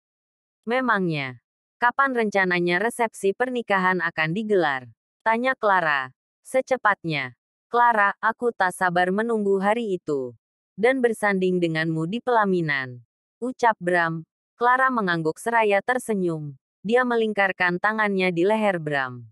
Memangnya. Kapan rencananya resepsi pernikahan akan digelar? Tanya Clara. Secepatnya. Clara, aku tak sabar menunggu hari itu. Dan bersanding denganmu di pelaminan. Ucap Bram. Clara mengangguk seraya tersenyum. Dia melingkarkan tangannya di leher Bram.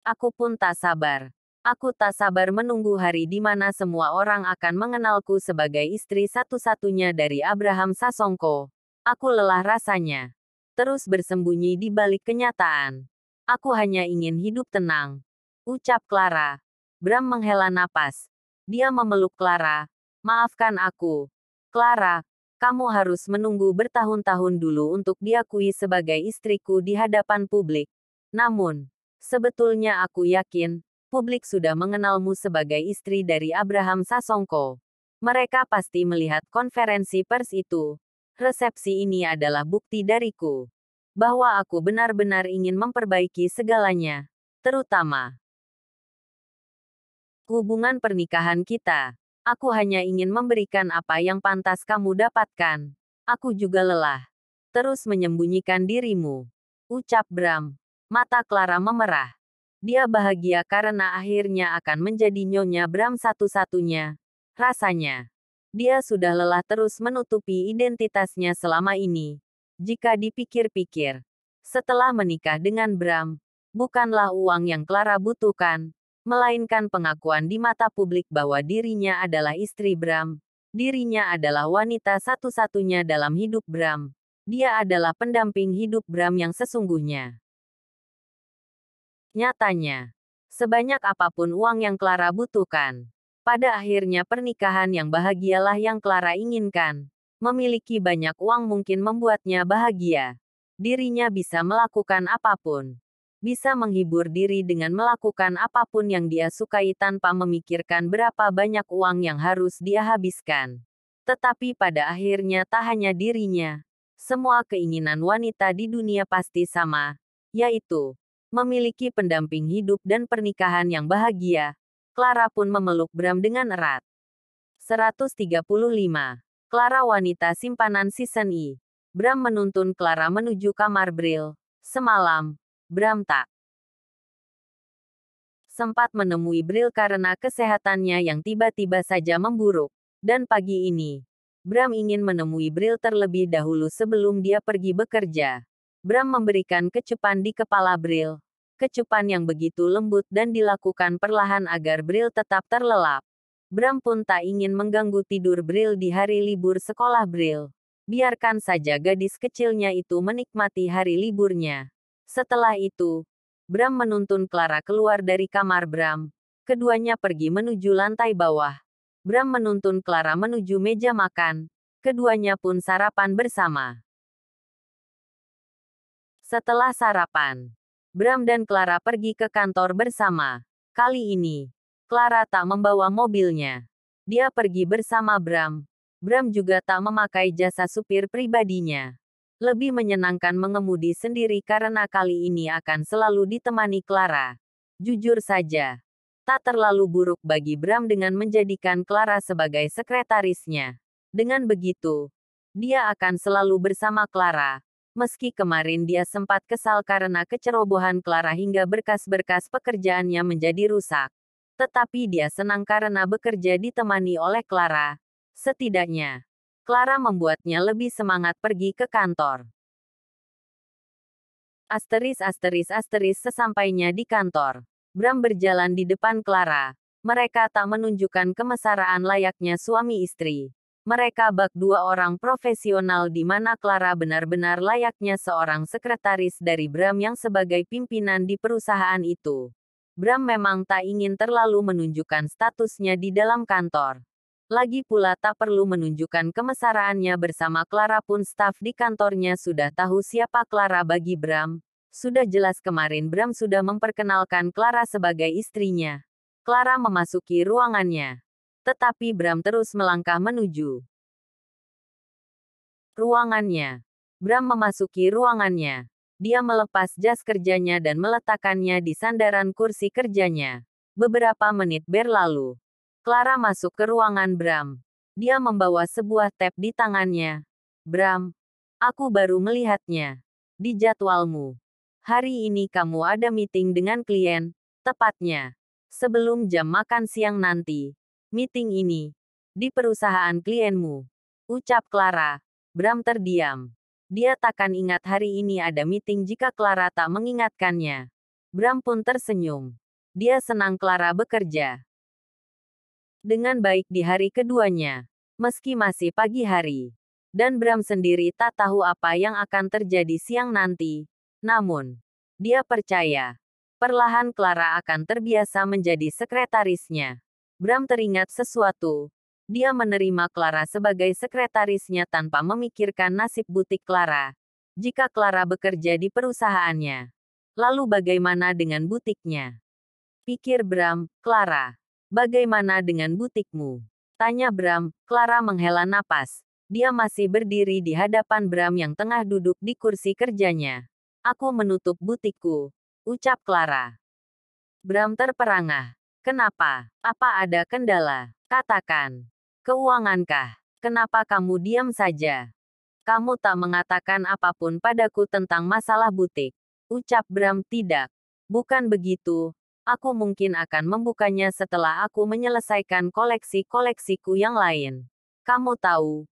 Aku pun tak sabar. Aku tak sabar menunggu hari di mana semua orang akan mengenalku sebagai istri satu-satunya dari Abraham Sasongko. Aku lelah rasanya. Terus bersembunyi di balik kenyataan. Aku hanya ingin hidup tenang. Ucap Clara. Bram menghela napas. Dia memeluk Clara. Maafkan aku. Clara, kamu harus menunggu bertahun-tahun dulu untuk diakui sebagai istriku di hadapan publik. Namun, sebetulnya aku yakin, publik sudah mengenalmu sebagai istri dari Abraham Sasongko. Mereka pasti melihat konferensi pers itu. Resepsi ini adalah bukti dariku bahwa aku benar-benar ingin memperbaiki segalanya, terutama hubungan pernikahan kita. Aku hanya ingin memberikan apa yang pantas kamu dapatkan. Aku juga lelah terus menyembunyikan dirimu. Ucap Bram. Mata Clara memerah. Dia bahagia karena akhirnya akan menjadi nyonya Bram satu-satunya. Rasanya dia sudah lelah terus menutupi identitasnya selama ini. Jika dipikir-pikir, setelah menikah dengan Bram, bukanlah uang yang Clara butuhkan, melainkan pengakuan di mata publik bahwa dirinya adalah istri Bram. Dirinya adalah wanita satu-satunya dalam hidup Bram. Dia adalah pendamping hidup Bram yang sesungguhnya. Nyatanya, sebanyak apapun uang yang Clara butuhkan, pada akhirnya pernikahan yang bahagialah yang Clara inginkan. Memiliki banyak uang mungkin membuatnya bahagia. Dirinya bisa melakukan apapun. Bisa menghibur diri dengan melakukan apapun yang dia sukai tanpa memikirkan berapa banyak uang yang harus dia habiskan. Tetapi pada akhirnya tak hanya dirinya. Semua keinginan wanita di dunia pasti sama, yaitu memiliki pendamping hidup dan pernikahan yang bahagia. Clara pun memeluk Bram dengan erat. 135. Clara wanita simpanan season I. Bram menuntun Clara menuju kamar Brill. Semalam, Bram tak sempat menemui Brill karena kesehatannya yang tiba-tiba saja memburuk. Dan pagi ini, Bram ingin menemui Brill terlebih dahulu sebelum dia pergi bekerja. Bram memberikan kecupan di kepala Brill. Kecupan yang begitu lembut dan dilakukan perlahan agar Brill tetap terlelap. Bram pun tak ingin mengganggu tidur Brill di hari libur sekolah Brill. Biarkan saja gadis kecilnya itu menikmati hari liburnya. Setelah itu, Bram menuntun Clara keluar dari kamar Bram. Keduanya pergi menuju lantai bawah. Bram menuntun Clara menuju meja makan. Keduanya pun sarapan bersama. Setelah sarapan, Bram dan Clara pergi ke kantor bersama. Kali ini, Clara tak membawa mobilnya. Dia pergi bersama Bram. Bram juga tak memakai jasa supir pribadinya. Lebih menyenangkan mengemudi sendiri karena kali ini akan selalu ditemani Clara. Jujur saja, tak terlalu buruk bagi Bram dengan menjadikan Clara sebagai sekretarisnya. Dengan begitu, dia akan selalu bersama Clara. Meski kemarin dia sempat kesal karena kecerobohan Clara hingga berkas-berkas pekerjaannya menjadi rusak. Tetapi dia senang karena bekerja ditemani oleh Clara. Setidaknya, Clara membuatnya lebih semangat pergi ke kantor. Sesampainya di kantor, Bram berjalan di depan Clara. Mereka tak menunjukkan kemesraan layaknya suami istri. Mereka bak dua orang profesional di mana Clara benar-benar layaknya seorang sekretaris dari Bram yang sebagai pimpinan di perusahaan itu. Bram memang tak ingin terlalu menunjukkan statusnya di dalam kantor. Lagi pula tak perlu menunjukkan kemesraannya bersama Clara pun staf di kantornya sudah tahu siapa Clara bagi Bram. Sudah jelas kemarin Bram sudah memperkenalkan Clara sebagai istrinya. Clara memasuki ruangannya. Tetapi Bram terus melangkah menuju ruangannya. Bram memasuki ruangannya. Dia melepas jas kerjanya dan meletakkannya di sandaran kursi kerjanya. Beberapa menit berlalu. Clara masuk ke ruangan Bram. Dia membawa sebuah tab di tangannya. Bram, aku baru melihatnya. Di jadwalmu. Hari ini kamu ada meeting dengan klien, tepatnya sebelum jam makan siang nanti. Meeting ini di perusahaan klienmu. Ucap Clara. Bram terdiam. Dia takkan ingat hari ini ada meeting jika Clara tak mengingatkannya. Bram pun tersenyum. Dia senang Clara bekerja dengan baik di hari keduanya, meski masih pagi hari. Dan Bram sendiri tak tahu apa yang akan terjadi siang nanti. Namun, dia percaya, perlahan Clara akan terbiasa menjadi sekretarisnya. Bram teringat sesuatu. Dia menerima Clara sebagai sekretarisnya tanpa memikirkan nasib butik Clara. Jika Clara bekerja di perusahaannya, lalu bagaimana dengan butiknya? Pikir Bram. Clara, bagaimana dengan butikmu? Tanya Bram. Clara menghela napas. Dia masih berdiri di hadapan Bram yang tengah duduk di kursi kerjanya. Aku menutup butikku. Ucap Clara. Bram terperangah. Kenapa? Apa ada kendala? Katakan. Keuangankah? Kenapa kamu diam saja? Kamu tak mengatakan apapun padaku tentang masalah butik. Ucap Bram. Tidak. Bukan begitu. Aku mungkin akan membukanya setelah aku menyelesaikan koleksi-koleksiku yang lain. Kamu tahu,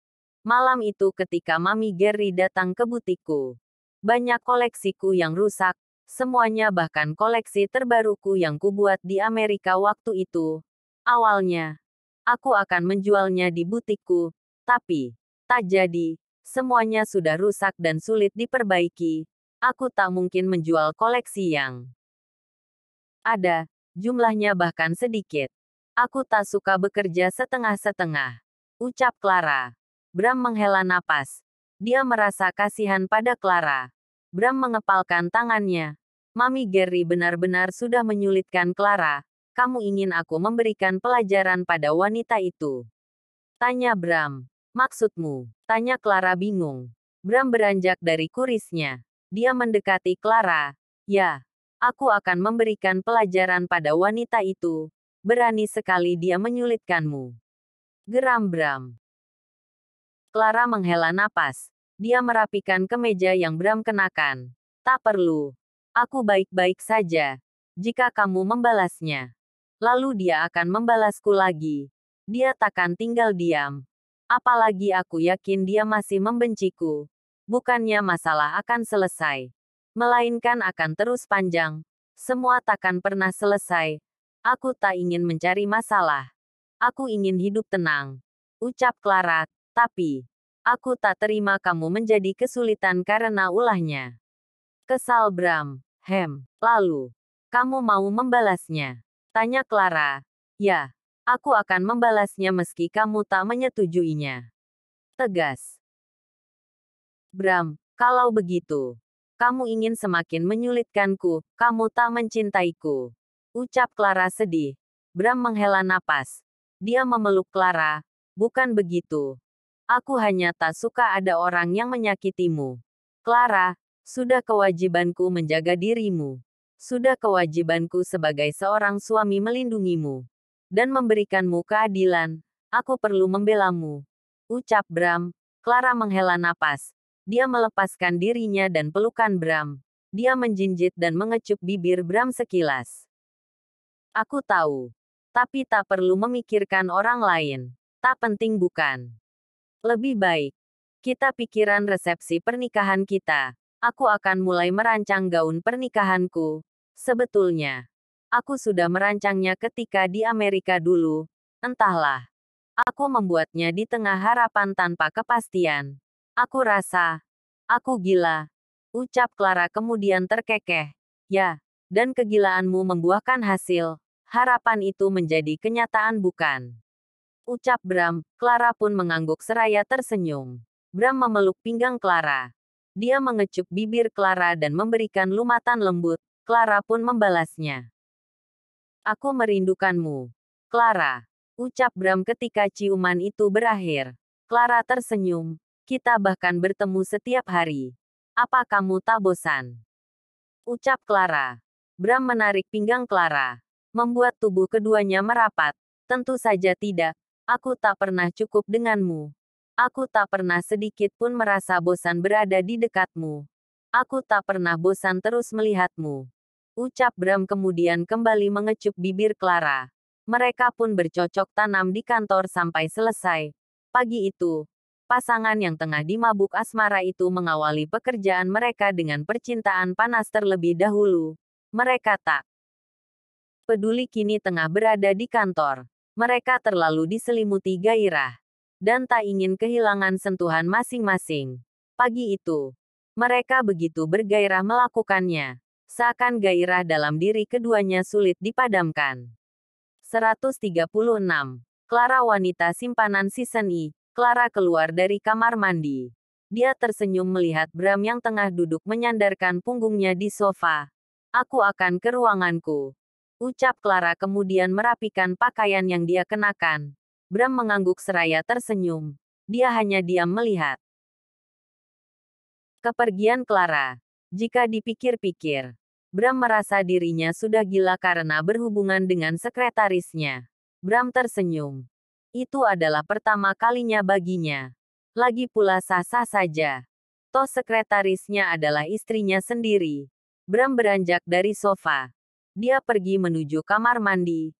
malam itu ketika Mami Gary datang ke butikku, banyak koleksiku yang rusak, semuanya bahkan koleksi terbaruku yang kubuat di Amerika waktu itu. Awalnya, aku akan menjualnya di butikku, tapi tak jadi. Semuanya sudah rusak dan sulit diperbaiki. Aku tak mungkin menjual koleksi yang ada, jumlahnya bahkan sedikit. Aku tak suka bekerja setengah-setengah. Ucap Clara. Bram menghela napas. Dia merasa kasihan pada Clara. Bram mengepalkan tangannya. Mami Gary benar-benar sudah menyulitkan Clara. Kamu ingin aku memberikan pelajaran pada wanita itu? Tanya Bram. Maksudmu? Tanya Clara bingung. Bram beranjak dari kurisnya. Dia mendekati Clara. Ya. Aku akan memberikan pelajaran pada wanita itu. Berani sekali dia menyulitkanmu. Geram Bram. Clara menghela napas. Dia merapikan kemeja yang Bram kenakan. Tak perlu. Aku baik-baik saja. Jika kamu membalasnya, lalu dia akan membalasku lagi. Dia takkan tinggal diam. Apalagi aku yakin dia masih membenciku. Bukannya masalah akan selesai, melainkan akan terus panjang. Semua takkan pernah selesai. Aku tak ingin mencari masalah. Aku ingin hidup tenang. Ucap Clara, tapi aku tak terima kamu menjadi kesulitan karena ulahnya. Kesal Bram. Lalu, kamu mau membalasnya? Tanya Clara. Ya, aku akan membalasnya meski kamu tak menyetujuinya. Tegas. Bram, kalau begitu, kamu ingin semakin menyulitkanku, kamu tak mencintaiku. Ucap Clara sedih. Bram menghela napas. Dia memeluk Clara. Bukan begitu. Aku hanya tak suka ada orang yang menyakitimu. Clara, sudah kewajibanku menjaga dirimu. Sudah kewajibanku sebagai seorang suami melindungimu. Dan memberikanmu keadilan. Aku perlu membelamu. Ucap Bram. Clara menghela napas. Dia melepaskan dirinya dan pelukan Bram. Dia menjinjit dan mengecup bibir Bram sekilas. Aku tahu. Tapi tak perlu memikirkan orang lain. Tak penting bukan? Lebih baik, kita pikiran resepsi pernikahan kita. Aku akan mulai merancang gaun pernikahanku. Sebetulnya, aku sudah merancangnya ketika di Amerika dulu. Entahlah, aku membuatnya di tengah harapan tanpa kepastian. Aku rasa, aku gila. Ucap Clara kemudian terkekeh. Ya, dan kegilaanmu membuahkan hasil. Harapan itu menjadi kenyataan bukan? Ucap Bram. Clara pun mengangguk seraya tersenyum. Bram memeluk pinggang Clara. Dia mengecup bibir Clara dan memberikan lumatan lembut. Clara pun membalasnya. Aku merindukanmu, Clara. Ucap Bram ketika ciuman itu berakhir. Clara tersenyum. Kita bahkan bertemu setiap hari. Apa kamu tak bosan? Ucap Clara. Bram menarik pinggang Clara. Membuat tubuh keduanya merapat. Tentu saja tidak. Aku tak pernah cukup denganmu. Aku tak pernah sedikit pun merasa bosan berada di dekatmu. Aku tak pernah bosan terus melihatmu. Ucap Bram kemudian kembali mengecup bibir Clara. Mereka pun bercocok tanam di kantor sampai selesai. Pagi itu, pasangan yang tengah dimabuk asmara itu mengawali pekerjaan mereka dengan percintaan panas terlebih dahulu. Mereka tak peduli kini tengah berada di kantor. Mereka terlalu diselimuti gairah. Dan tak ingin kehilangan sentuhan masing-masing. Pagi itu, mereka begitu bergairah melakukannya. Seakan gairah dalam diri keduanya sulit dipadamkan. 136. Clara wanita simpanan season I. Clara keluar dari kamar mandi. Dia tersenyum melihat Bram yang tengah duduk menyandarkan punggungnya di sofa. Aku akan ke ruanganku. Ucap Clara kemudian merapikan pakaian yang dia kenakan. Bram mengangguk seraya tersenyum. Dia hanya diam melihat kepergian Clara. Jika dipikir-pikir, Bram merasa dirinya sudah gila karena berhubungan dengan sekretarisnya. Bram tersenyum. Itu adalah pertama kalinya baginya. Lagi pula sah-sah saja. Toh sekretarisnya adalah istrinya sendiri. Bram beranjak dari sofa. Dia pergi menuju kamar mandi.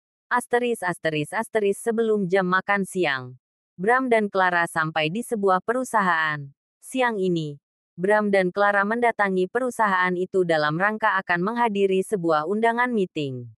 Sebelum jam makan siang. Bram dan Clara sampai di sebuah perusahaan. Siang ini, Bram dan Clara mendatangi perusahaan itu dalam rangka akan menghadiri sebuah undangan meeting.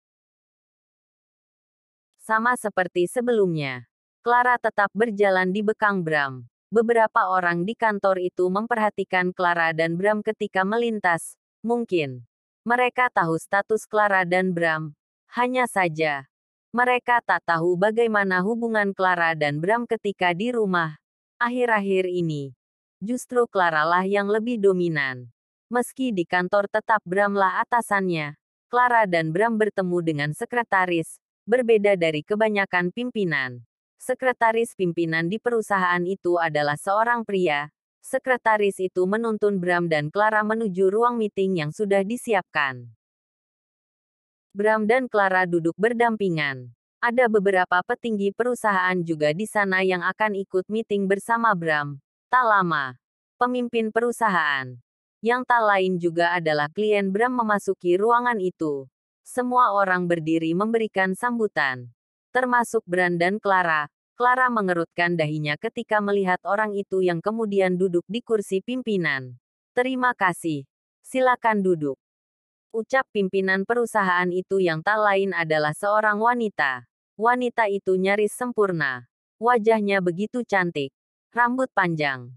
Sama seperti sebelumnya, Clara tetap berjalan di bekang Bram. Beberapa orang di kantor itu memperhatikan Clara dan Bram ketika melintas. Mungkin mereka tahu status Clara dan Bram. Hanya saja, mereka tak tahu bagaimana hubungan Clara dan Bram ketika di rumah. Akhir-akhir ini, justru Clara lah yang lebih dominan. Meski di kantor tetap Bram lah atasannya, Clara dan Bram bertemu dengan sekretaris, berbeda dari kebanyakan pimpinan. Sekretaris pimpinan di perusahaan itu adalah seorang pria. Sekretaris itu menuntun Bram dan Clara menuju ruang meeting yang sudah disiapkan. Bram dan Clara duduk berdampingan. Ada beberapa petinggi perusahaan juga di sana yang akan ikut meeting bersama Bram. Tak lama, pemimpin perusahaan, yang tak lain juga adalah klien Bram memasuki ruangan itu. Semua orang berdiri memberikan sambutan. Termasuk Bram dan Clara. Clara mengerutkan dahinya ketika melihat orang itu yang kemudian duduk di kursi pimpinan. Terima kasih. Silakan duduk. Ucap pimpinan perusahaan itu yang tak lain adalah seorang wanita. Wanita itu nyaris sempurna. Wajahnya begitu cantik. Rambut panjang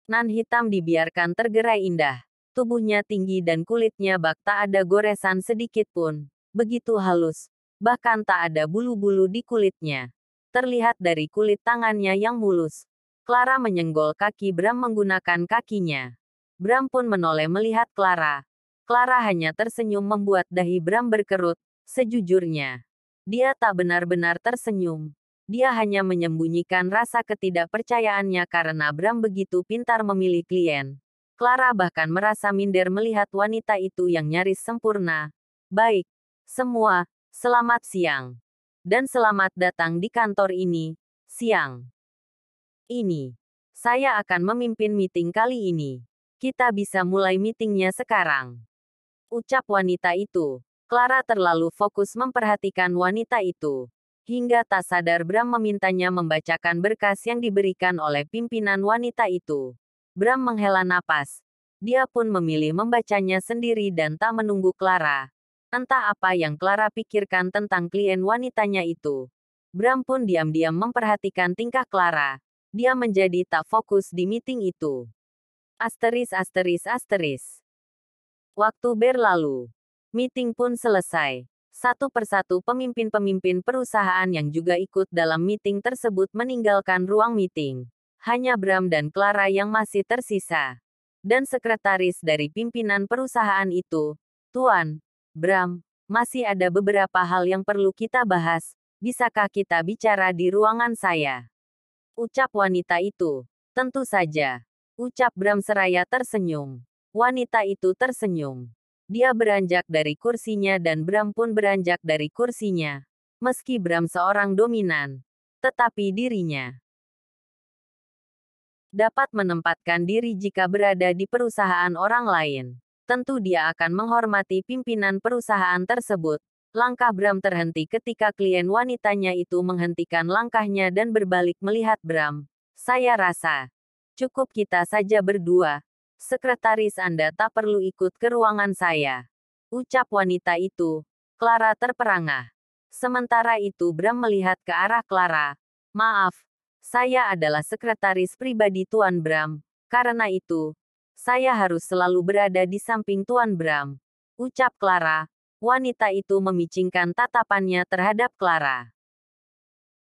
nan hitam dibiarkan tergerai indah. Tubuhnya tinggi dan kulitnya bak tak ada goresan sedikit pun. Begitu halus. Bahkan tak ada bulu-bulu di kulitnya. Terlihat dari kulit tangannya yang mulus. Clara menyenggol kaki Bram menggunakan kakinya. Bram pun menoleh melihat Clara. Clara hanya tersenyum membuat dahi Bram berkerut. Sejujurnya, dia tak benar-benar tersenyum. Dia hanya menyembunyikan rasa ketidakpercayaannya karena Bram begitu pintar memilih klien. Clara bahkan merasa minder melihat wanita itu yang nyaris sempurna. Baik, semua, selamat siang. Dan selamat datang di kantor ini. Siang ini, saya akan memimpin meeting kali ini. Kita bisa mulai meetingnya sekarang. Ucap wanita itu. Clara terlalu fokus memperhatikan wanita itu. Hingga tak sadar Bram memintanya membacakan berkas yang diberikan oleh pimpinan wanita itu. Bram menghela napas. Dia pun memilih membacanya sendiri dan tak menunggu Clara. Entah apa yang Clara pikirkan tentang klien wanitanya itu. Bram pun diam-diam memperhatikan tingkah Clara. Dia menjadi tak fokus di meeting itu. Asteris asteris asteris. Waktu berlalu. Meeting pun selesai. Satu persatu pemimpin-pemimpin perusahaan yang juga ikut dalam meeting tersebut meninggalkan ruang meeting. Hanya Bram dan Clara yang masih tersisa. Dan sekretaris dari pimpinan perusahaan itu, "Tuan, Bram, masih ada beberapa hal yang perlu kita bahas. Bisakah kita bicara di ruangan saya?" Ucap wanita itu. "Tentu saja." Ucap Bram seraya tersenyum. Wanita itu tersenyum. Dia beranjak dari kursinya dan Bram pun beranjak dari kursinya. Meski Bram seorang dominan, tetapi dirinya dapat menempatkan diri jika berada di perusahaan orang lain. Tentu dia akan menghormati pimpinan perusahaan tersebut. Langkah Bram terhenti ketika klien wanitanya itu menghentikan langkahnya dan berbalik melihat Bram. "Saya rasa cukup kita saja berdua. Sekretaris Anda tak perlu ikut ke ruangan saya." Ucap wanita itu. Clara terperangah. Sementara itu Bram melihat ke arah Clara. "Maaf, saya adalah sekretaris pribadi Tuan Bram. Karena itu, saya harus selalu berada di samping Tuan Bram." Ucap Clara. Wanita itu memicingkan tatapannya terhadap Clara.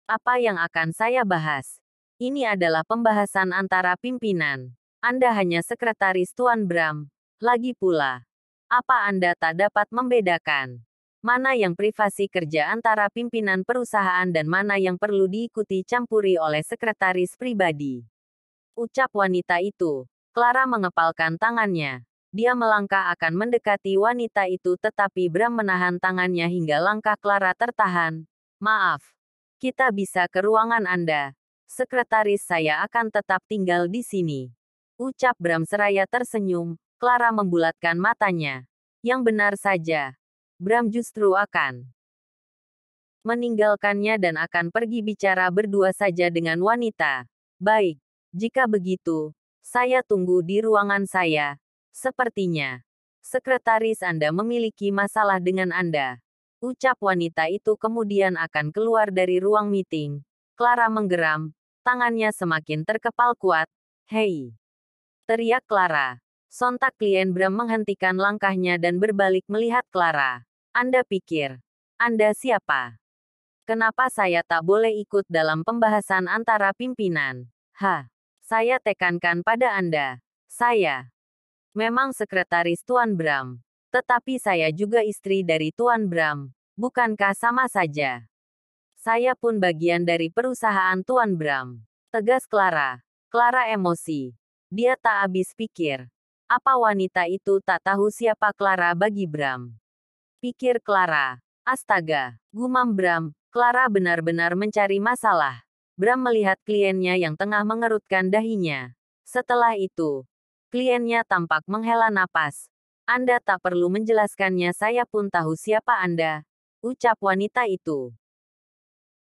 "Apa yang akan saya bahas? Ini adalah pembahasan antara pimpinan. Anda hanya sekretaris Tuan Bram. Lagi pula, apa Anda tak dapat membedakan mana yang privasi kerja antara pimpinan perusahaan dan mana yang perlu diikuti campuri oleh sekretaris pribadi?" Ucap wanita itu. Clara mengepalkan tangannya. Dia melangkah akan mendekati wanita itu tetapi Bram menahan tangannya hingga langkah Clara tertahan. "Maaf. Kita bisa ke ruangan Anda. Sekretaris saya akan tetap tinggal di sini." Ucap Bram seraya tersenyum. Clara membulatkan matanya. Yang benar saja. Bram justru akan meninggalkannya dan akan pergi bicara berdua saja dengan wanita. "Baik. Jika begitu, saya tunggu di ruangan saya. Sepertinya sekretaris Anda memiliki masalah dengan Anda." Ucap wanita itu kemudian akan keluar dari ruang meeting. Clara menggeram. Tangannya semakin terkepal kuat. "Hei!" teriak Clara. Sontak klien Bram menghentikan langkahnya dan berbalik melihat Clara. "Anda pikir Anda siapa? Kenapa saya tak boleh ikut dalam pembahasan antara pimpinan?" Saya tekankan pada Anda. Saya memang sekretaris Tuan Bram. Tetapi saya juga istri dari Tuan Bram. Bukankah sama saja? Saya pun bagian dari perusahaan Tuan Bram. Tegas Clara. Clara emosi. Dia tak habis pikir. Apa wanita itu tak tahu siapa Clara bagi Bram? Pikir Clara. Astaga, gumam Bram. Clara benar-benar mencari masalah. Bram melihat kliennya yang tengah mengerutkan dahinya. Setelah itu, kliennya tampak menghela napas. "Anda tak perlu menjelaskannya, saya pun tahu siapa Anda." Ucap wanita itu.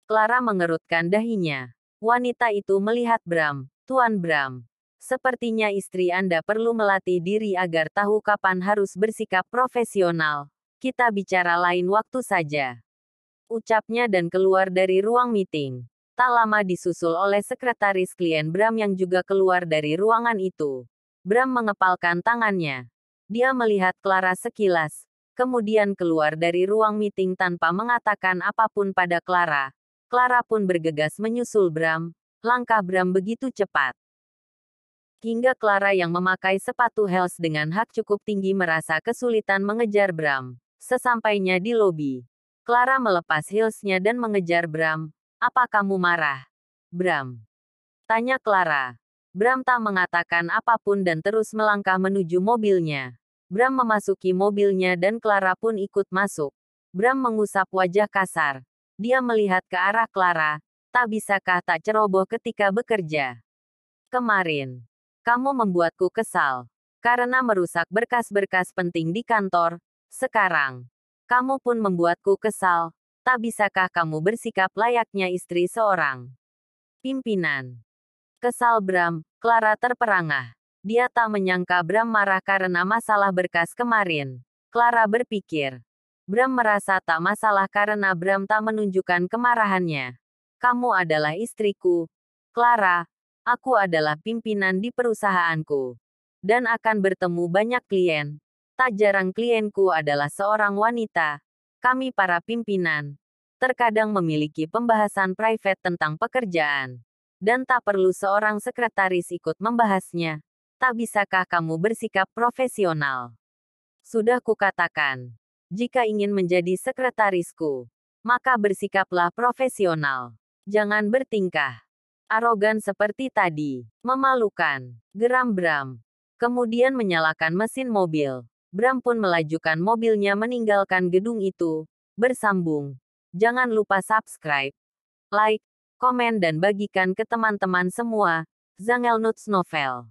Clara mengerutkan dahinya. Wanita itu melihat Bram. "Tuan Bram. Sepertinya istri Anda perlu melatih diri agar tahu kapan harus bersikap profesional. Kita bicara lain waktu saja." Ucapnya dan keluar dari ruang meeting. Tak lama disusul oleh sekretaris klien Bram yang juga keluar dari ruangan itu. Bram mengepalkan tangannya. Dia melihat Clara sekilas, kemudian keluar dari ruang meeting tanpa mengatakan apapun pada Clara. Clara pun bergegas menyusul Bram. Langkah Bram begitu cepat hingga Clara yang memakai sepatu heels dengan hak cukup tinggi merasa kesulitan mengejar Bram. Sesampainya di lobi, Clara melepas heelsnya dan mengejar Bram. "Apa kamu marah, Bram?" tanya Clara. Bram tak mengatakan apapun dan terus melangkah menuju mobilnya. Bram memasuki mobilnya dan Clara pun ikut masuk. Bram mengusap wajah kasar. Dia melihat ke arah Clara. "Tak bisakah tak ceroboh ketika bekerja? Kemarin kamu membuatku kesal karena merusak berkas-berkas penting di kantor. Sekarang kamu pun membuatku kesal Tak bisakah kamu bersikap layaknya istri seorang pimpinan? Kesal Bram, Clara terperangah. Dia tak menyangka Bram marah karena masalah berkas kemarin. Clara berpikir. Bram merasa tak masalah karena Bram tak menunjukkan kemarahannya. Kamu adalah istriku, Clara. Aku adalah pimpinan di perusahaanku. Dan akan bertemu banyak klien. Tak jarang klienku adalah seorang wanita. Kami para pimpinan terkadang memiliki pembahasan private tentang pekerjaan. Dan tak perlu seorang sekretaris ikut membahasnya. Tak bisakah kamu bersikap profesional? Sudah kukatakan. Jika ingin menjadi sekretarisku, maka bersikaplah profesional. Jangan bertingkah arogan seperti tadi. Memalukan. Geram Bram. Kemudian menyalakan mesin mobil. Bram pun melajukan mobilnya meninggalkan gedung itu. Bersambung. Jangan lupa subscribe, like, komen dan bagikan ke teman-teman semua. Zangelnuts Novel.